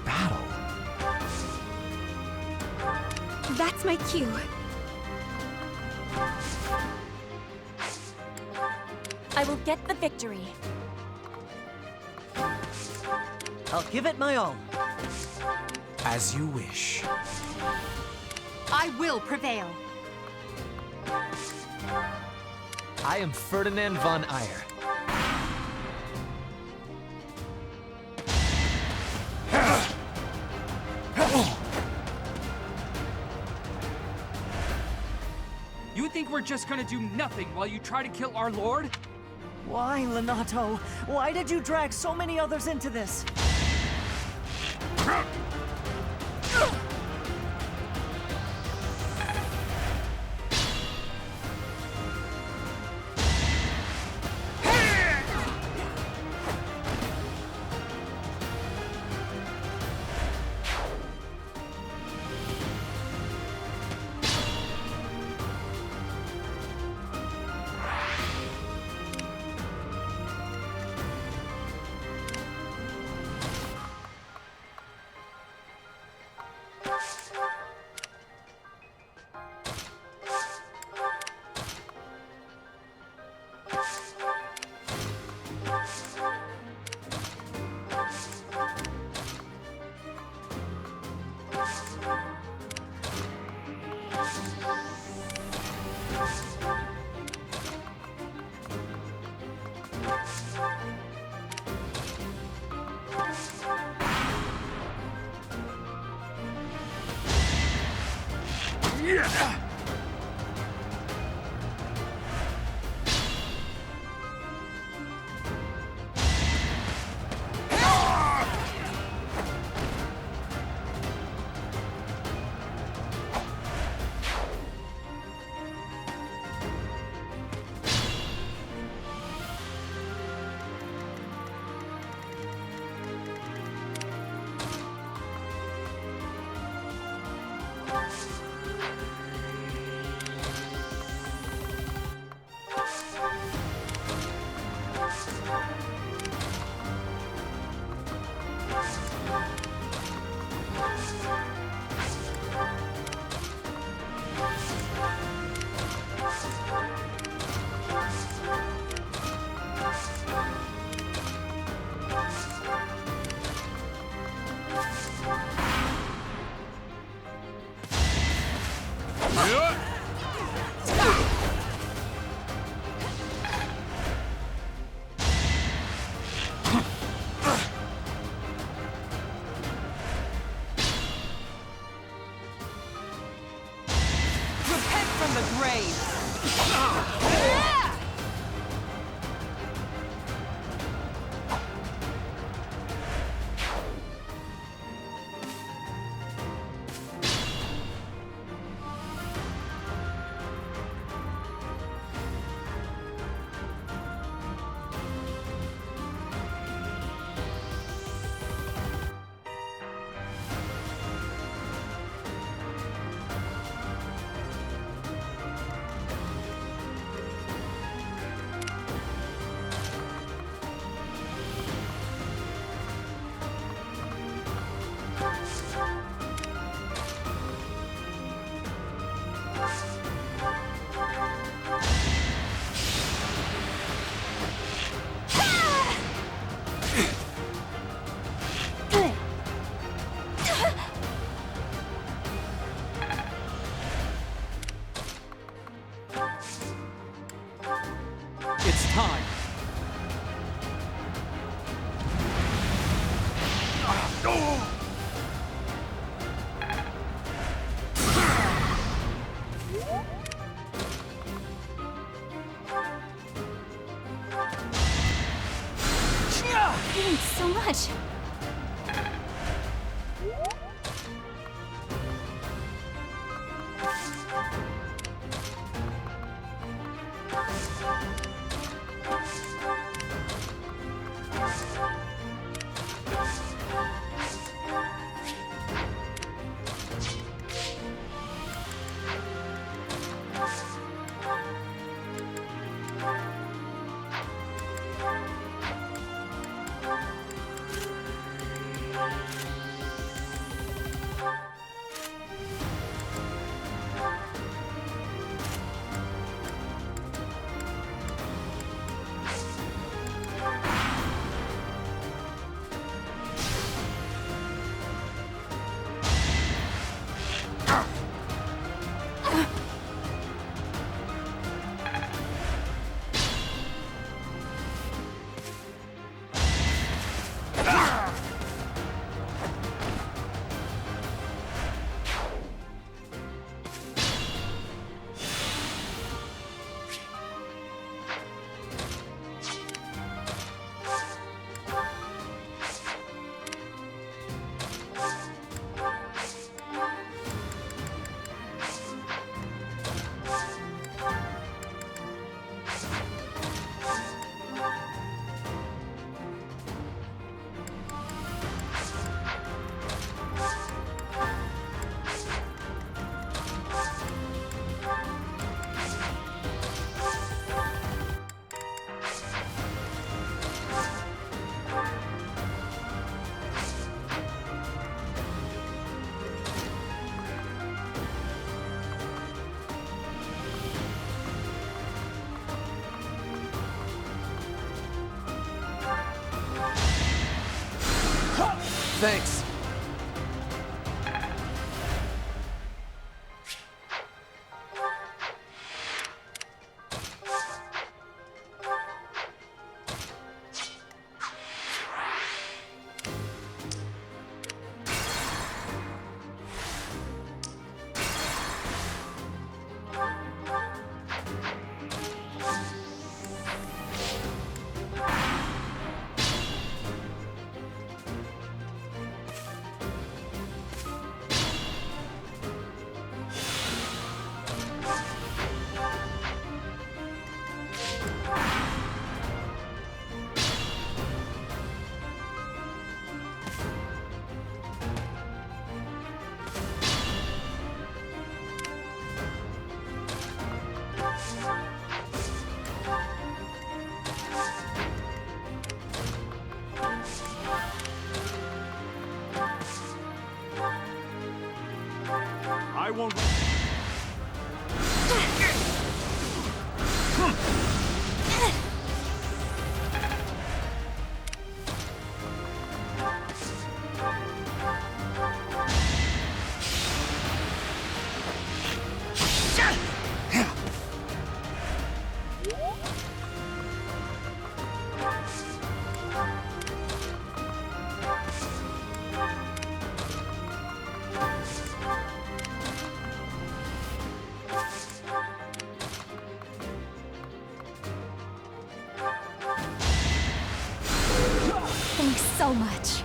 Battle? That's my cue. I will get the victory. I'll give it my all. As you wish. I will prevail. I am Ferdinand von Eyre. You think we're just gonna do nothing while you try to kill our lord? Why, Lenato? Why did you drag so many others into this? From the grave! Thanks. I won't... Thanks so much.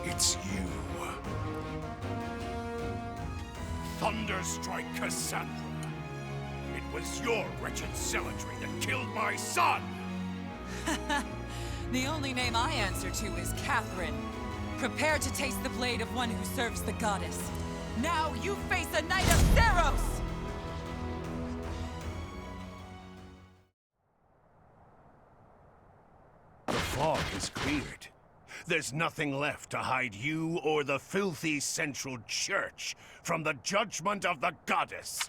It's you. Thunderstrike Cassandra. It was your wretched zealotry that killed my son! The only name I answer to is Catherine. Prepare to taste the blade of one who serves the goddess. Now you face a Knight of Theros! The fog is cleared. There's nothing left to hide you or the filthy Central Church from the judgment of the goddess.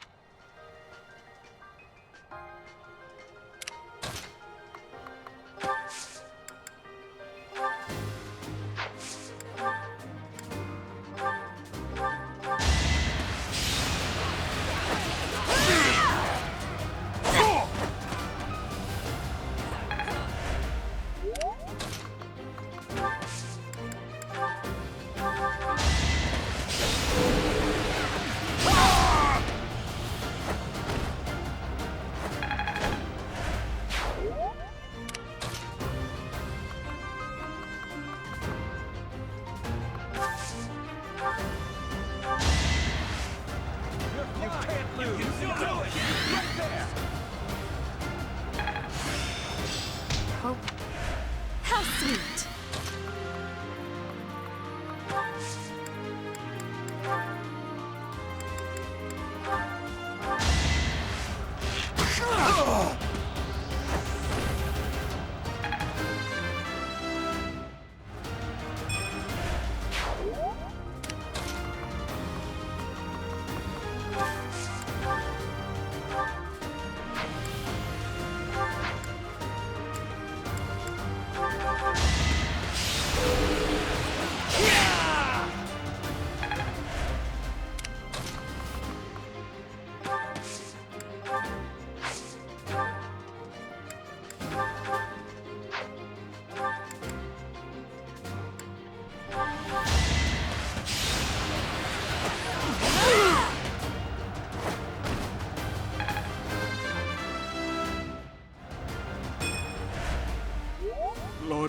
Oh, how sweet.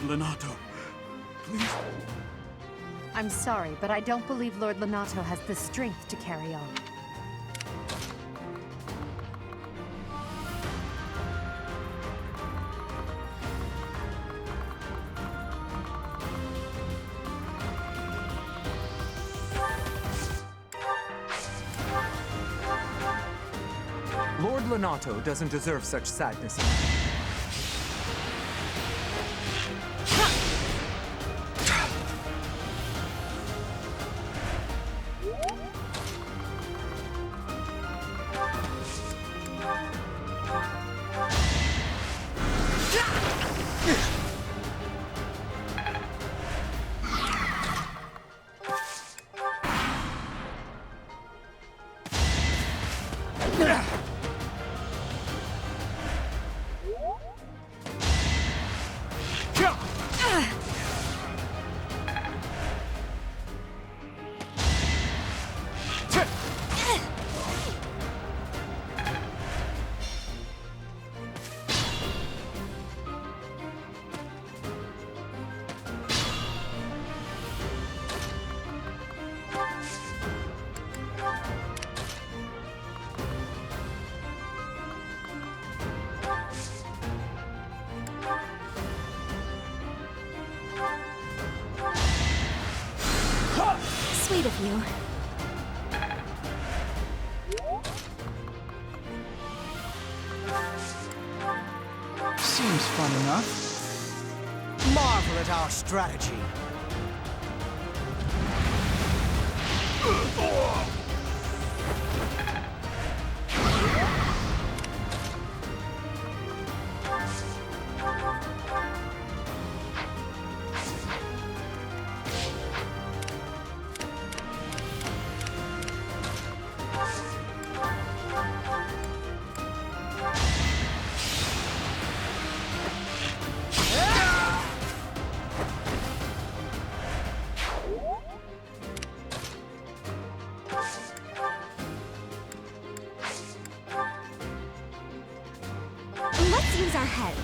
Lord Lenato. Please. I'm sorry, but I don't believe Lord Lenato has the strength to carry on. Lord Lenato doesn't deserve such sadness. Sweet of you. Seems fun enough. Marvel at our strategy. Let's use our heads.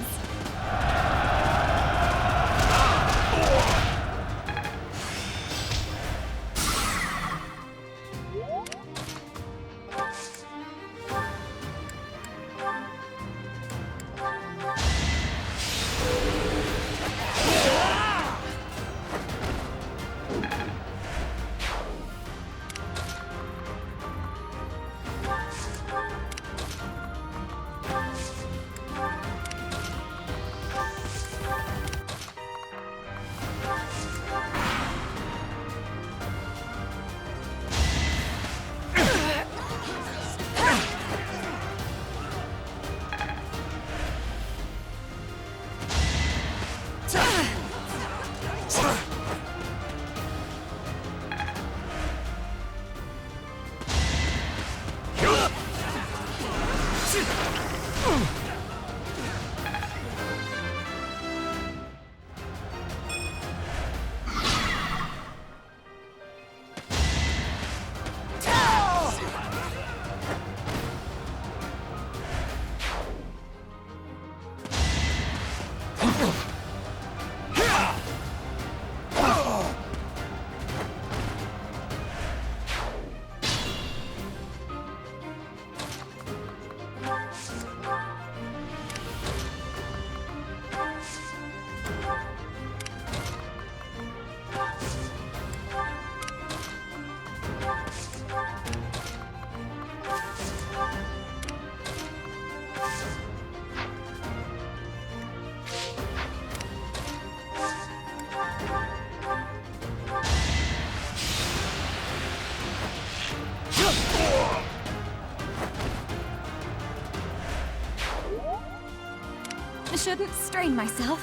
I shouldn't strain myself.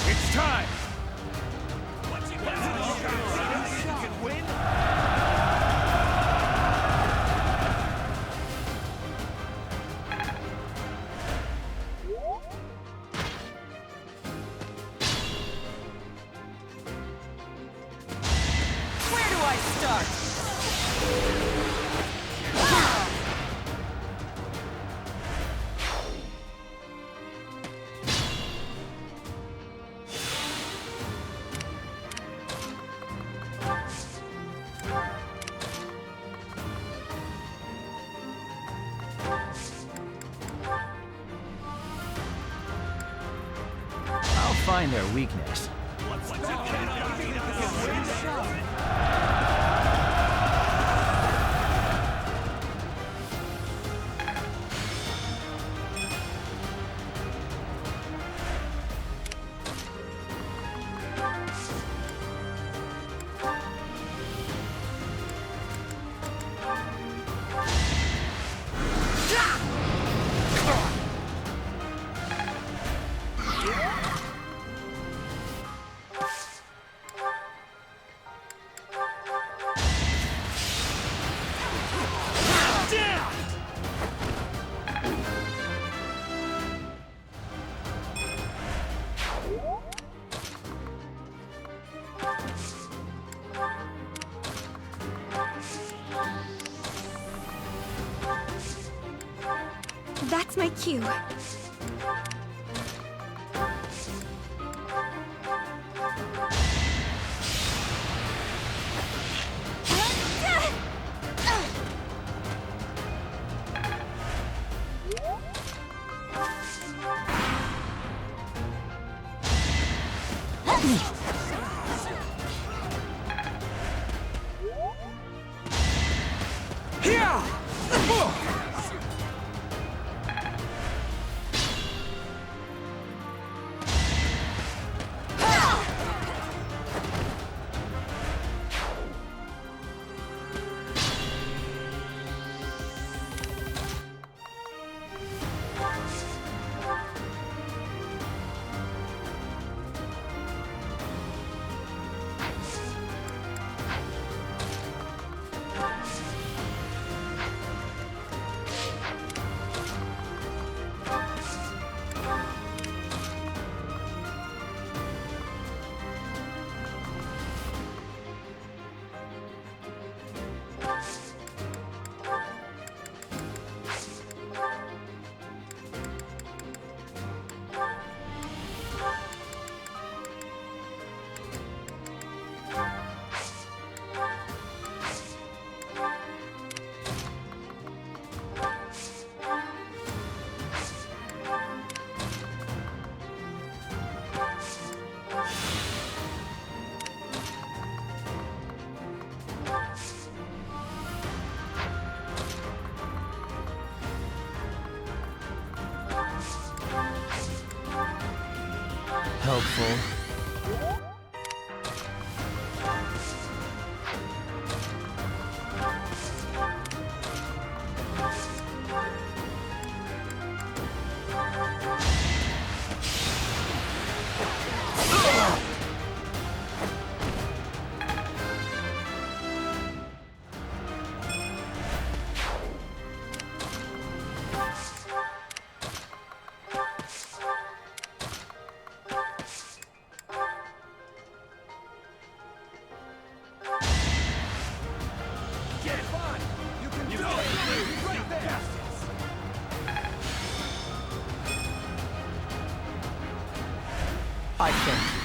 It's time! find their weakness. That's my cue. Helpful. I think.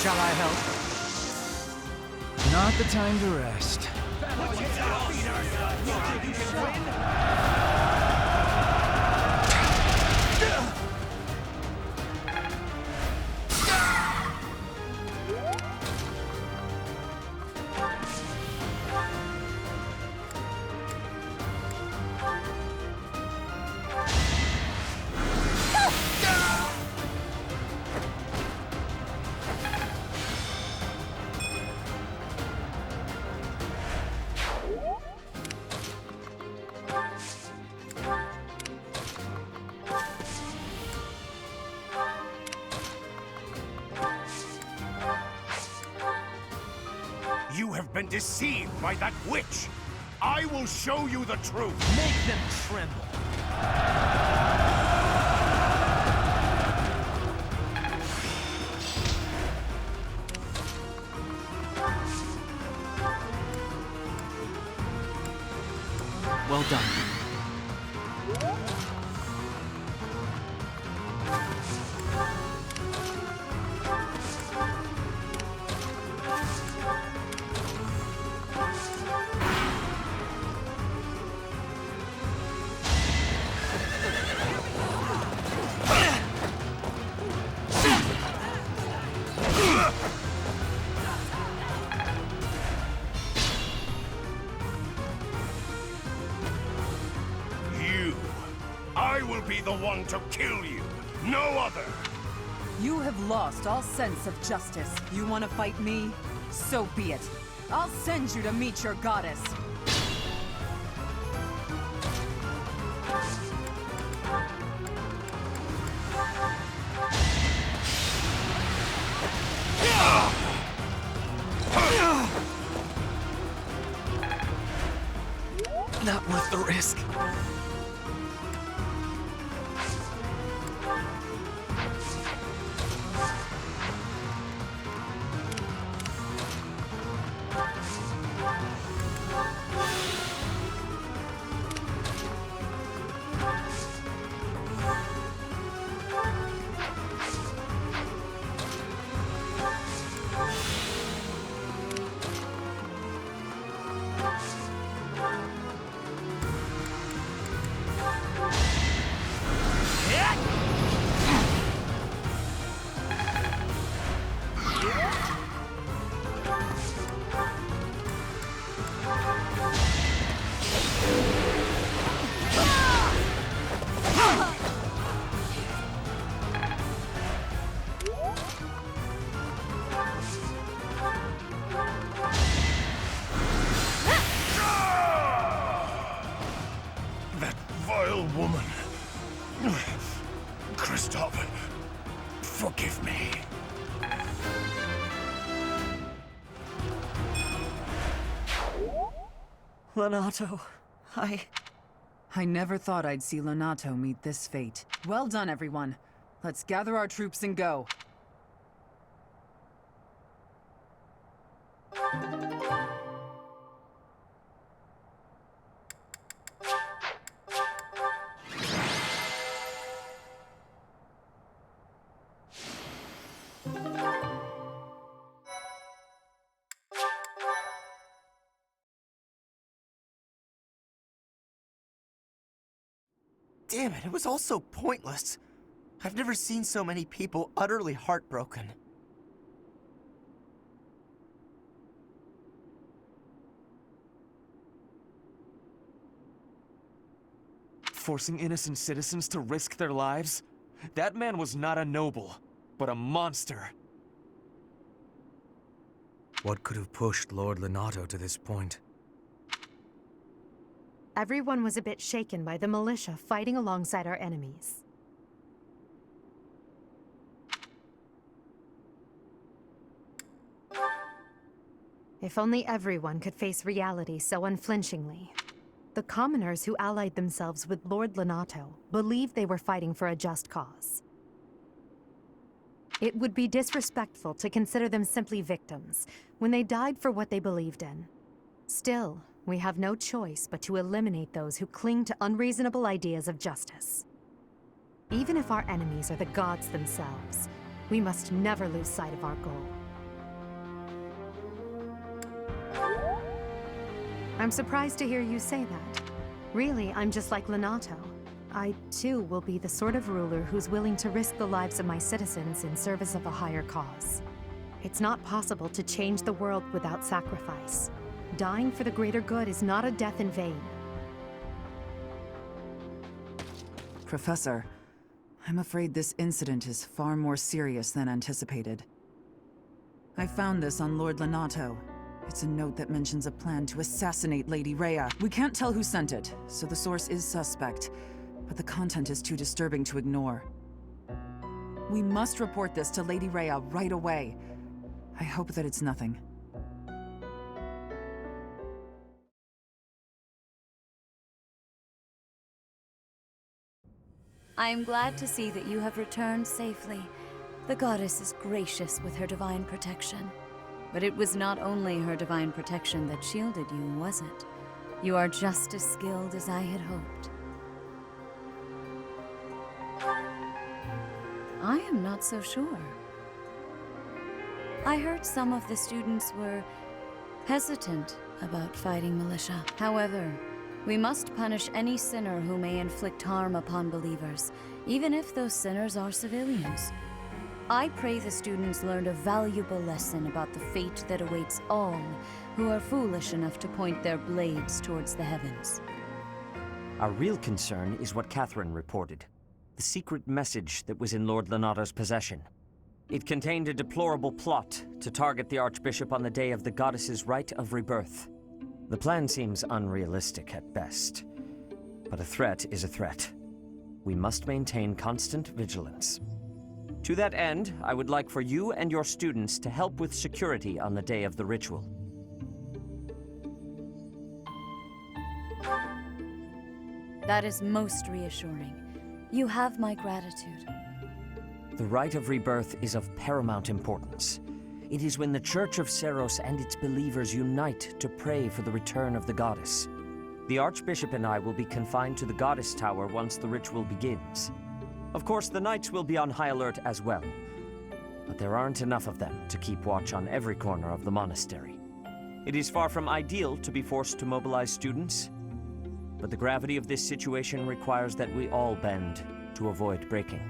Shall I help? Not the time to rest. been deceived by that witch. I will show you the truth. Make them tremble. Well done. I will be the one to kill you, no other! You have lost all sense of justice. You want to fight me? So be it. I'll send you to meet your goddess. Not worth the risk. Woman. Kristoff, forgive me. Lenato, I never thought I'd see Lenato meet this fate. Well done, everyone. Let's gather our troops and go. Damn it, it was all so pointless. I've never seen so many people utterly heartbroken. Forcing innocent citizens to risk their lives? That man was not a noble, but a monster. What could have pushed Lord Lenato to this point? Everyone was a bit shaken by the militia fighting alongside our enemies. If only everyone could face reality so unflinchingly. The commoners who allied themselves with Lord Lenato believed they were fighting for a just cause. It would be disrespectful to consider them simply victims when they died for what they believed in. Still, we have no choice but to eliminate those who cling to unreasonable ideas of justice. Even if our enemies are the gods themselves, we must never lose sight of our goal. I'm surprised to hear you say that. Really, I'm just like Lenato. I, too, will be the sort of ruler who's willing to risk the lives of my citizens in service of a higher cause. It's not possible to change the world without sacrifice. Dying for the greater good is not a death in vain. Professor, I'm afraid this incident is far more serious than anticipated. I found this on Lord Lenato. It's a note that mentions a plan to assassinate Lady Rhea. We can't tell who sent it, so the source is suspect, but the content is too disturbing to ignore. We must report this to Lady Rhea right away. I hope that it's nothing. I am glad to see that you have returned safely. The goddess is gracious with her divine protection. But it was not only her divine protection that shielded you, was it? You are just as skilled as I had hoped. I am not so sure. I heard some of the students were hesitant about fighting militia. However, we must punish any sinner who may inflict harm upon believers, even if those sinners are civilians. I pray the students learned a valuable lesson about the fate that awaits all who are foolish enough to point their blades towards the heavens. Our real concern is what Catherine reported. The secret message that was in Lord Lonato's possession. It contained a deplorable plot to target the Archbishop on the day of the goddess's rite of rebirth. The plan seems unrealistic at best, but a threat is a threat. We must maintain constant vigilance. To that end, I would like for you and your students to help with security on the day of the ritual. That is most reassuring. You have my gratitude. The rite of rebirth is of paramount importance. It is when the Church of Seros and its believers unite to pray for the return of the goddess. The Archbishop and I will be confined to the Goddess Tower once the ritual begins. Of course, the Knights will be on high alert as well, but there aren't enough of them to keep watch on every corner of the monastery. It is far from ideal to be forced to mobilize students, but the gravity of this situation requires that we all bend to avoid breaking.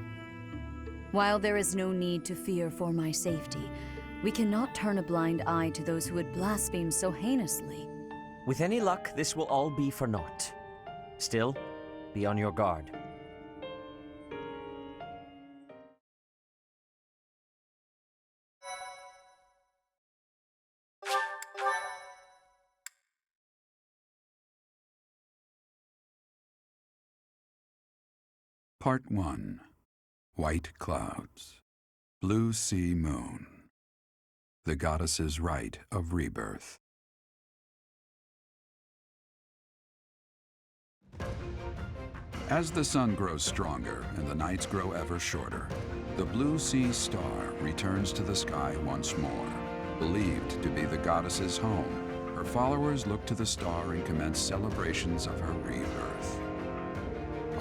While there is no need to fear for my safety, we cannot turn a blind eye to those who would blaspheme so heinously. With any luck, this will all be for naught. Still, be on your guard. Part 1. White Clouds. Blue Sea Moon. The Goddess's Rite of Rebirth. As the sun grows stronger and the nights grow ever shorter, the Blue Sea Star returns to the sky once more. Believed to be the goddess's home, her followers look to the star and commence celebrations of her rebirth.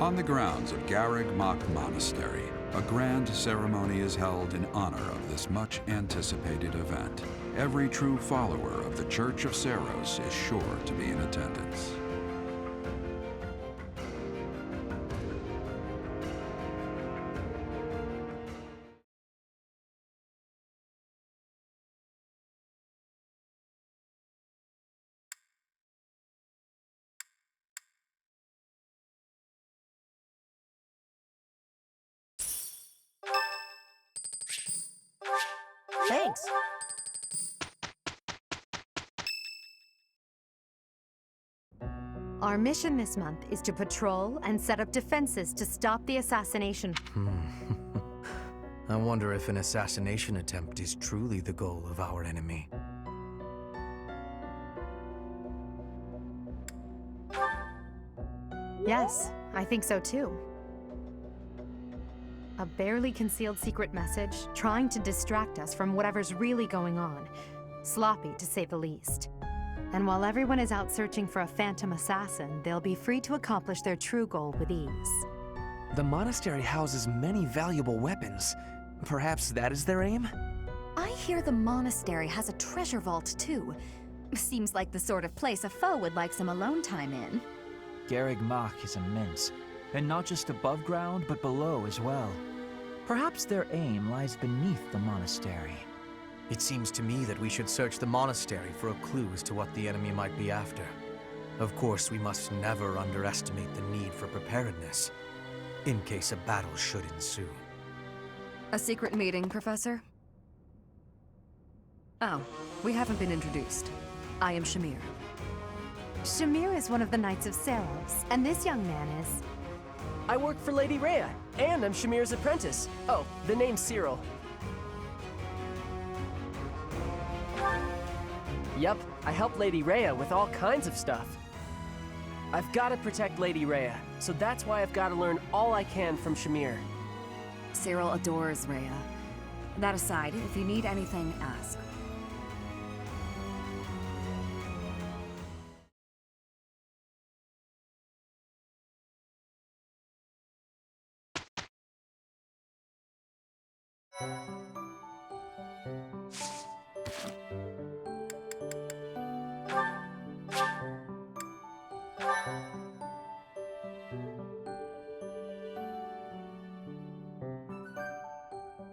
On the grounds of Garreg Mach Monastery, a grand ceremony is held in honor of this much-anticipated event. Every true follower of the Church of Seros is sure to be in attendance. Thanks. Our mission this month is to patrol and set up defenses to stop the assassination. I wonder if an assassination attempt is truly the goal of our enemy. Yes, I think so too. A barely concealed secret message trying to distract us from whatever's really going on. Sloppy, to say the least. And while everyone is out searching for a phantom assassin, they'll be free to accomplish their true goal with ease. The monastery houses many valuable weapons. Perhaps that is their aim? I hear the monastery has a treasure vault, too. Seems like the sort of place a foe would like some alone time in. Garreg Mach is immense, and not just above ground, but below as well. Perhaps their aim lies beneath the monastery. It seems to me that we should search the monastery for a clue as to what the enemy might be after. Of course, we must never underestimate the need for preparedness, in case a battle should ensue. A secret meeting, Professor? Oh, we haven't been introduced. I am Shamir. Shamir is one of the Knights of Seros, and this young man is... I work for Lady Rhea, and I'm Shamir's apprentice. Oh, the name's Cyril. Yep, I help Lady Rhea with all kinds of stuff. I've got to protect Lady Rhea, so that's why I've got to learn all I can from Shamir. Cyril adores Rhea. That aside, if you need anything, ask.